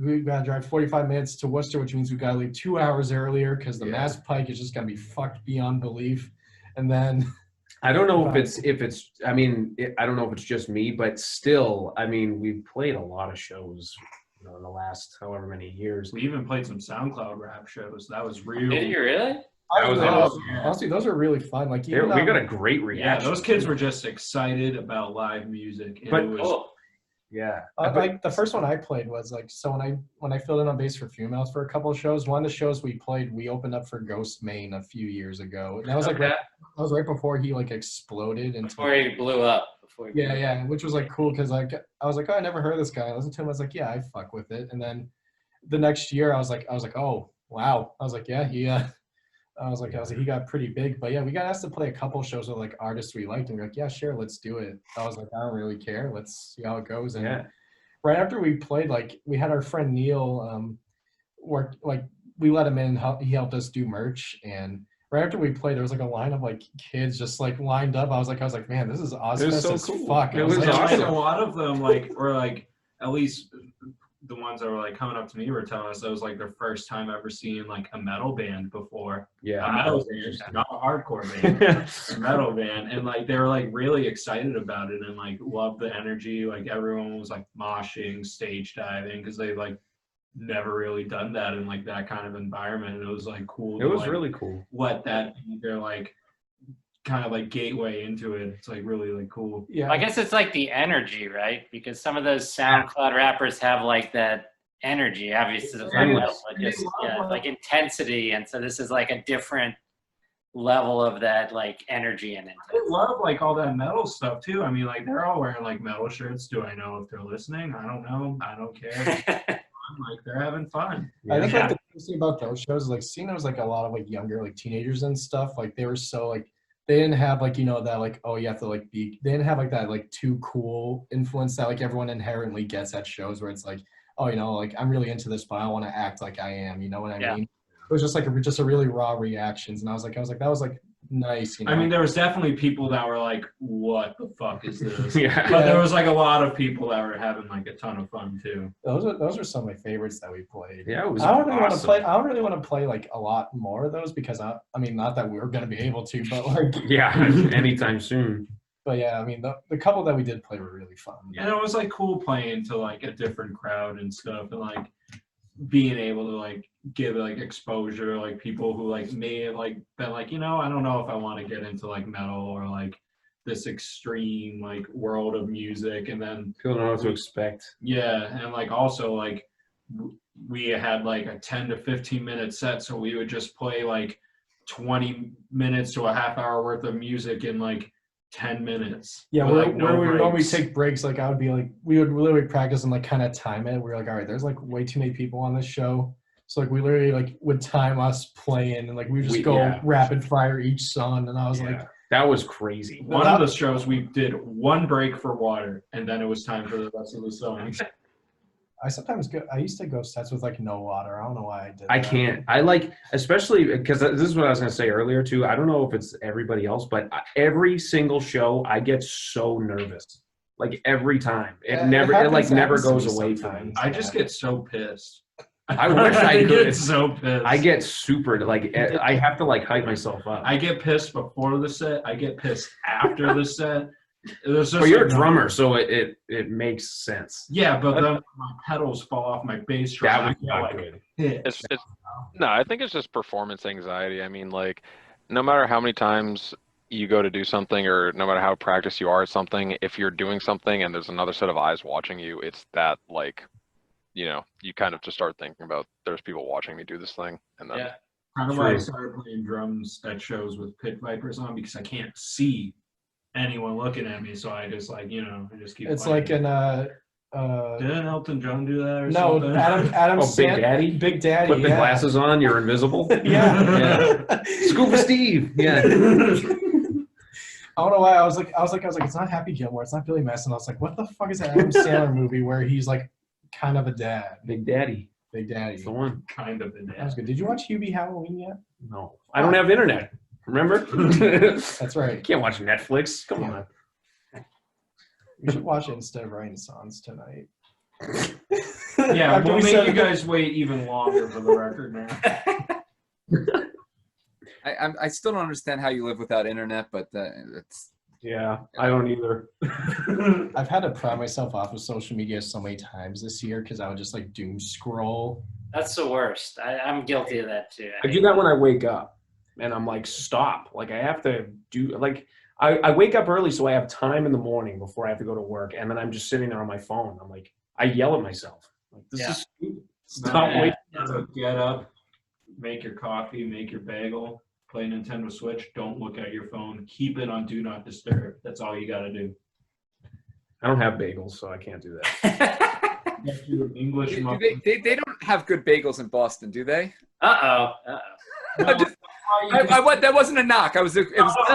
we gotta drive 45 minutes to Worcester, which means we gotta leave 2 hours earlier because the Yeah. Mass Pike is just gonna be fucked beyond belief. And then I don't know if it's. I mean, I don't know if it's just me, but still, I mean, we've played a lot of shows, in the last however many years. We even played some SoundCloud rap shows. That was real. Did you really? That was awesome. honestly, those are really fun. Like We even, got a great Yeah, reaction. those kids were just excited about live music. And But- it was, Cool. Yeah. like the first one I played was like so when I filled in on bass for Females for a couple of shows. One of the shows we played, we opened up for Ghost Main a few years ago. And that was like Okay. that was right before he like exploded into Before he blew up. yeah, which was like cool because like I was like, oh, I never heard of this guy. I listened to him, I was like, yeah, I fuck with it. And then the next year I was like, oh wow. I was like, yeah, I was like, he got pretty big, but yeah, we got asked to play a couple shows with like artists we liked, and we're like, yeah, sure, let's do it. I was like, I don't really care. Let's see how it goes. And right after we played, like we had our friend Neil work, like we let him in. He helped us do merch, and right after we played, there was like a line of like kids just like lined up. I was like, man, this is awesome. It was so as cool. Fuck. It was like, awesome. A lot of them like were like, at least the ones that were like coming up to me were telling us that was like their first time ever seeing like a metal band before. Yeah. A metal band, not a hardcore band, a metal band. And like they were like really excited about it and like loved the energy. Like everyone was like moshing, stage diving, because they like never really done that in like that kind of environment. And it was like cool. It was like, really cool. Let that be their like kind of like gateway into it. It's like really like cool. Yeah. I guess it's like the energy, right? Because some of those SoundCloud rappers have like that energy, obviously, just like intensity, and so this is like a different level of that like energy and intensity. I love like all that metal stuff too. I mean, like they're all wearing like metal shirts. Do I know if they're listening? I don't know. I don't care. Like they're having fun. I think like the coolest thing about those shows is like seeing there was like a lot of like younger like teenagers and stuff. Like they were so like they didn't have like, you know, that like, oh, you have to like be, they didn't have like that like too cool influence that like everyone inherently gets at shows where it's like, oh, you know, like I'm really into this, but I don't want to act like I am, you know what I mean? It was just like a really raw reactions, and I was like that was like nice, you know? I mean, there was definitely people that were like, what the fuck is this? Yeah. But there was like a lot of people that were having like a ton of fun too. Those are some of my favorites that we played. Yeah, it was I don't really want to awesome. play. I don't really want to play like a lot more of those because I mean, not that we were gonna be able to, but like Yeah, anytime soon. But yeah, I mean, the couple that we did play were really fun. And it was like cool playing to like a different crowd and stuff, and like being able to like give like exposure to like people who like may have like been like, you know, I don't know if I want to get into like metal or like this extreme like world of music. And then People don't know what to expect. yeah, and like also like we had like a 10 to 15 minute set, so we would just play like 20 minutes to a half hour worth of music in like 10 minutes. Yeah, with, where like, no when we breaks. take breaks, like I would be like, we would literally practice and like kind of time it. We're like, all right, there's like way too many people on this show. So like we literally like would time us playing and like we would just go rapid fire each song. And I was like, that was crazy. One of the shows we did one break for water, and then it was time for the rest of the songs. I used to go sets with like no water. I don't know why I did that. I can't. I like, especially because this is what I was going to say earlier too. I don't know if it's everybody else, but every single show I get so nervous. Like every time. It never goes away from me. I just get so pissed. I wish I could. Get so pissed. I get super, like, I have to like hype myself up. I get pissed before the set. I get pissed after the set. But you're a drummer, so it makes sense. Yeah, but then my pedals fall off my bass drum. That was not good. No, I think it's just performance anxiety. I mean, like, no matter how many times you go to do something or no matter how practiced you are at something, if you're doing something and there's another set of eyes watching you, it's that, like, you know, you kind of just start thinking about there's people watching me do this thing. And then kind of why I started playing drums at shows with pit vipers on, because I can't see anyone looking at me, so I just like, you know, I just keep It's playing. like an didn't Elton John do that or no, something? Adam Big Daddy? Put the glasses on, you're invisible. Yeah. Scuba Steve. Yeah. I don't know why I was like, it's not Happy Gilmore, it's not Billy Madison. I was like, what the fuck is that Adam Sandler movie where he's like kind of a dad? Big Daddy. Big Daddy. That's the one. Kind of a That dad. was good. Did you watch Hubie Halloween yet? No. I don't have internet. Remember? That's right. Can't watch Netflix. Come on. We should watch it instead of writing songs tonight. Yeah, After we'll we make said you it. guys wait even longer for the record now. I still don't understand how you live without internet, but it's Yeah, I don't either. I've had to pry myself off of social media so many times this year because I would just like doom scroll. That's the worst. I'm guilty of that too. I do that when I wake up and I'm like, stop. Like I have to do, like, I wake up early so I have time in the morning before I have to go to work. And then I'm just sitting there on my phone. I'm like, I yell at myself. Like, this is stupid. Stop waiting. So get up, make your coffee, make your bagel, play Nintendo Switch. Don't look at your phone. Keep it on Do Not Disturb. That's all you got to do. I don't have bagels, so I can't do that. English they don't have good bagels in Boston, do they? Uh-oh. No, That wasn't a knock. It was. Oh,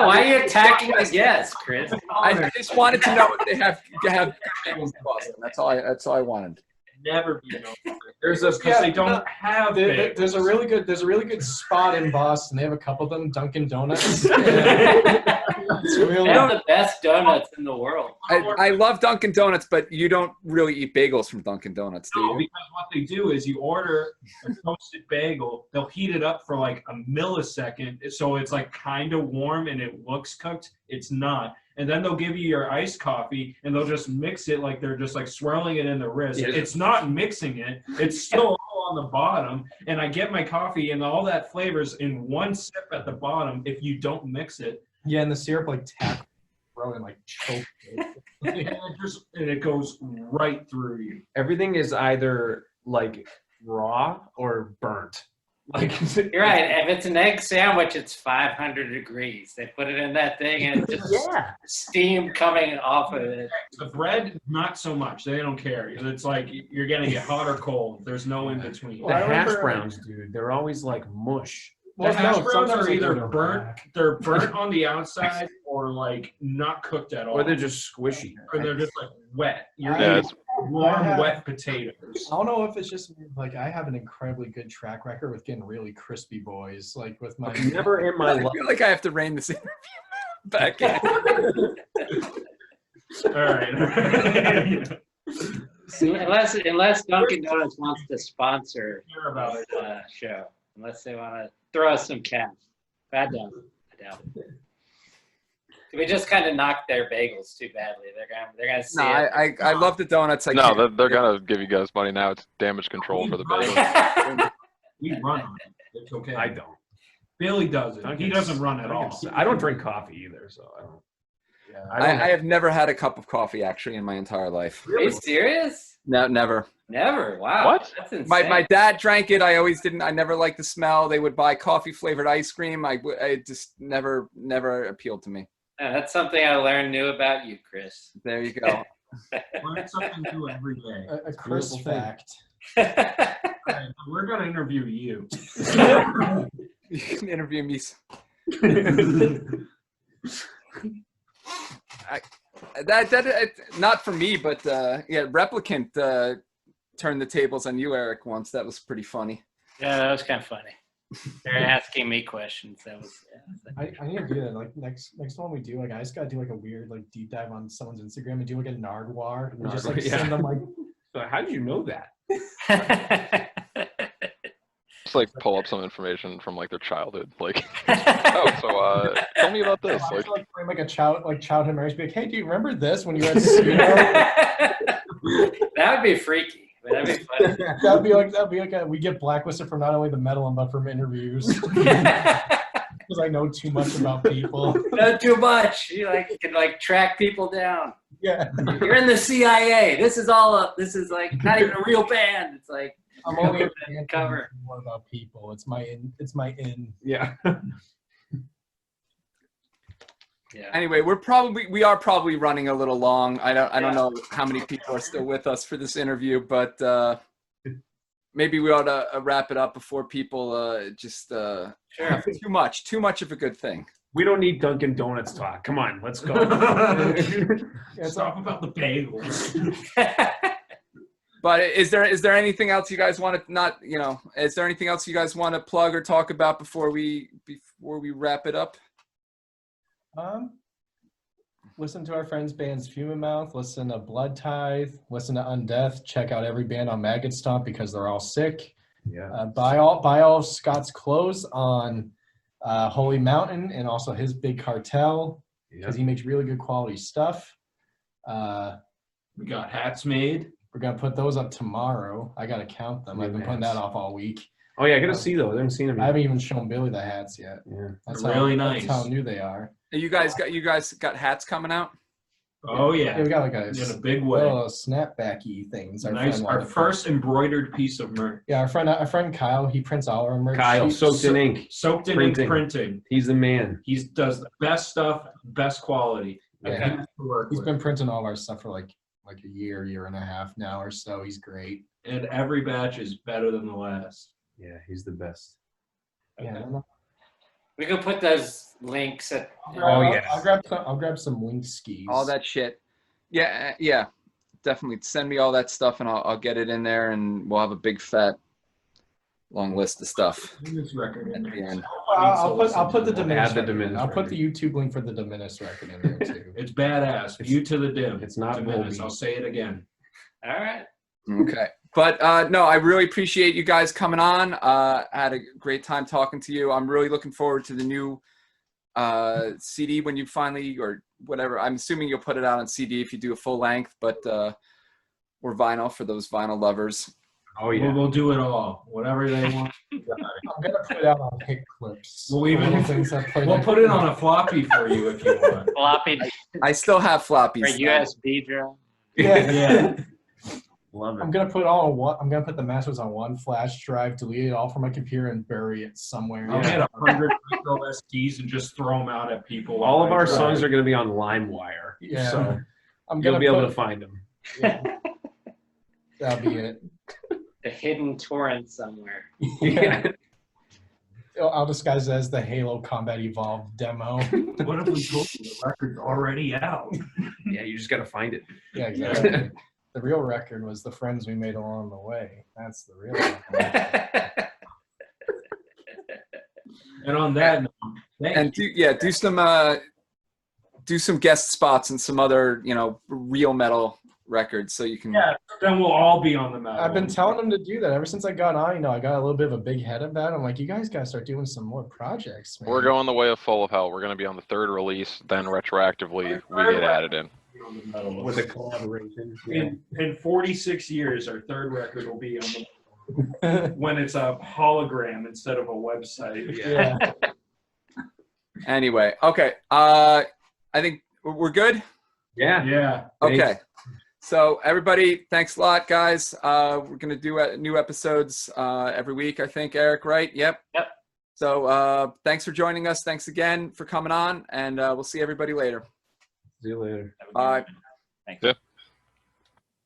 why are you attacking the guests, Chris? I just wanted to know if they have bagels in Boston. That's all I wanted. Never be known. There's a because they don't have. There's a really good spot in Boston. They have a couple of them, Dunkin' Donuts. They have the best donuts in the world. I love Dunkin' Donuts, but you don't really eat bagels from Dunkin' Donuts, do you? No, because what they do is you order a toasted bagel. They'll heat it up for like a millisecond, so it's like kind of warm and it looks cooked. It's not. And then they'll give you your iced coffee, and they'll just mix it like they're just like swirling it in the wrist. Yeah. It's not mixing it. It's still all on the bottom. And I get my coffee, and all that flavors in one sip at the bottom if you don't mix it. Yeah, and the syrup like tap, bro, and like choke it. And it goes right through you. Everything is either like raw or burnt. Like you're right. If it's an egg sandwich, it's 500 degrees. They put it in that thing, and it's just steam coming off of it. The bread, not so much. They don't care. It's like you're getting it hot or cold. There's no in between. The hash browns, dude, they're always like mush. The hash browns are either burnt. They're burnt on the outside, or like not cooked at all. Or they're just squishy. Or they're just like wet. You're eating warm, wet potatoes. I don't know if it's just like I have an incredibly good track record with getting really crispy boys. Like with my never in my life. I feel like I have to rein this interview back in. All right. See, unless Dunkin' Donuts wants to sponsor this show, unless they want to throw us some cash. I doubt it. We just kind of knocked their bagels too badly. They're gonna see it. I love the donuts. They're gonna give you guys money now. It's damage control for the bagels. We run on it. It's okay. I don't. Billy does it. He doesn't run at all. I don't drink coffee either, so I don't. Yeah, I have never had a cup of coffee actually in my entire life. Are you serious? No, never. Never. Wow. What? That's insane. My dad drank it. I always didn't. I never liked the smell. They would buy coffee flavored ice cream. I just never appealed to me. Yeah, that's something I learned new about you, Chris. There you go. Learn something new every day. A Chris fact. Right, we're gonna interview you. You can interview me. That not for me, but Replicant turned the tables on you, Eric, once. That was pretty funny. Yeah, that was kind of funny. They're asking me questions. That was. I need to do that. Like next one we do, like I just gotta do like a weird like deep dive on someone's Instagram and do like a Nardwar and just like send them like. So how did you know that? Just like pull up some information from like their childhood, like tell me about this. Like frame like a childhood memories. Be like, hey, do you remember this when you were at Suno? That would be freaky. That'd be funny. That'd be like we get blacklisted from not only the medal but from interviews. Because I know too much about people. Know too much. You can track people down. Yeah. You're in the CIA. This is like not even a real band. It's like I'm only a cover. More about people. It's my in. Yeah. Yeah. Anyway, we are probably running a little long. I don't know how many people are still with us for this interview, but maybe we ought to wrap it up before people have too much of a good thing. We don't need Dunkin' Donuts talk. Come on, let's go. Stop about the bagels. But is there anything else you guys want to is there anything else you guys want to plug or talk about before we wrap it up? Listen to our friends' bands Human Mouth, listen to Blood Tithe, listen to Undeath, check out every band on Maggot-stomp because they're all sick. Yeah. Buy all Scott's clothes on Holy Mountain and also his Big Cartel because he makes really good quality stuff. We got hats made. We're gonna put those up tomorrow. I gotta count them. I've been putting that off all week. Oh yeah, I gotta see those. I haven't seen them yet. I haven't even shown Billy the hats yet. Yeah, that's really nice. That's how new they are. You guys got hats coming out? Oh yeah. We got like in a big way. Snapbacky things. Our first embroidered piece of merch. Yeah, our friend Kyle, he prints all our merch. Kyle, soaked in ink. Soaked in ink printing. He's the man. He does the best stuff, best quality. Yeah, he's been printing all of our stuff for like a year and a half now or so. He's great. And every batch is better than the last. Yeah, he's the best. Yeah. We could put those links at. I'll grab some link skis. All that shit. Yeah, yeah. Definitely send me all that stuff and I'll get it in there and we'll have a big fat long list of stuff. This record in at the there. end. I'll put the We'll Diminished add the record. Diminished I'll put the record. YouTube link for the Diminished record in there too. It's badass. View to the dim. It's not Diminished. Volbeat. I'll say it again. All right. Okay. But no, I really appreciate you guys coming on. I had a great time talking to you. I'm really looking forward to the new CD when you finally, or whatever. I'm assuming you'll put it out on CD if you do a full length, but or vinyl for those vinyl lovers. Oh yeah. We'll do it all. Whatever they want. I'm gonna put it out on Hick clips. We'll even- Little things I play We'll like- put it on a floppy for you if you want. Floppy I still have floppies. or USB drive. Yeah. Yeah. Love I'm it. gonna put it all on one. I'm gonna put the masters on one flash drive, delete it all from my computer, and bury it somewhere. I'll get 100 micro SDs and just throw them out at people. All of our songs are going to be on LimeWire. Yeah. So I'm you'll gonna be able put, to find them. Yeah. That'll be it. The hidden torrent somewhere. Yeah. I'll disguise it as the Halo Combat Evolved demo. What if we told you the record's already out? Yeah, you just got to find it. Yeah, exactly. The real record was the friends we made along the way. That's the real record. And on that note, And do some guest spots and some other, real metal records so you can. yeah, then we'll all be on the metal. I've been telling them to do that ever since I got on. I got a little bit of a big head of that. I'm like, you guys got to start doing some more projects, man. We're going the way of Full of Hell. We're going to be on the third release, then retroactively we get added in. on the metal. With a collaboration. In 46 years, our third record will be on the when it's a hologram instead of a website. Yeah. Anyway, okay. I think we're good. Yeah. Yeah. Okay. So everybody, thanks a lot, guys. We're gonna do new episodes every week, I think, Eric, right? Yep. Yep. So thanks for joining us. Thanks again for coming on, and we'll see everybody later. See you later. Have a good Bye. one. Thanks. Yeah.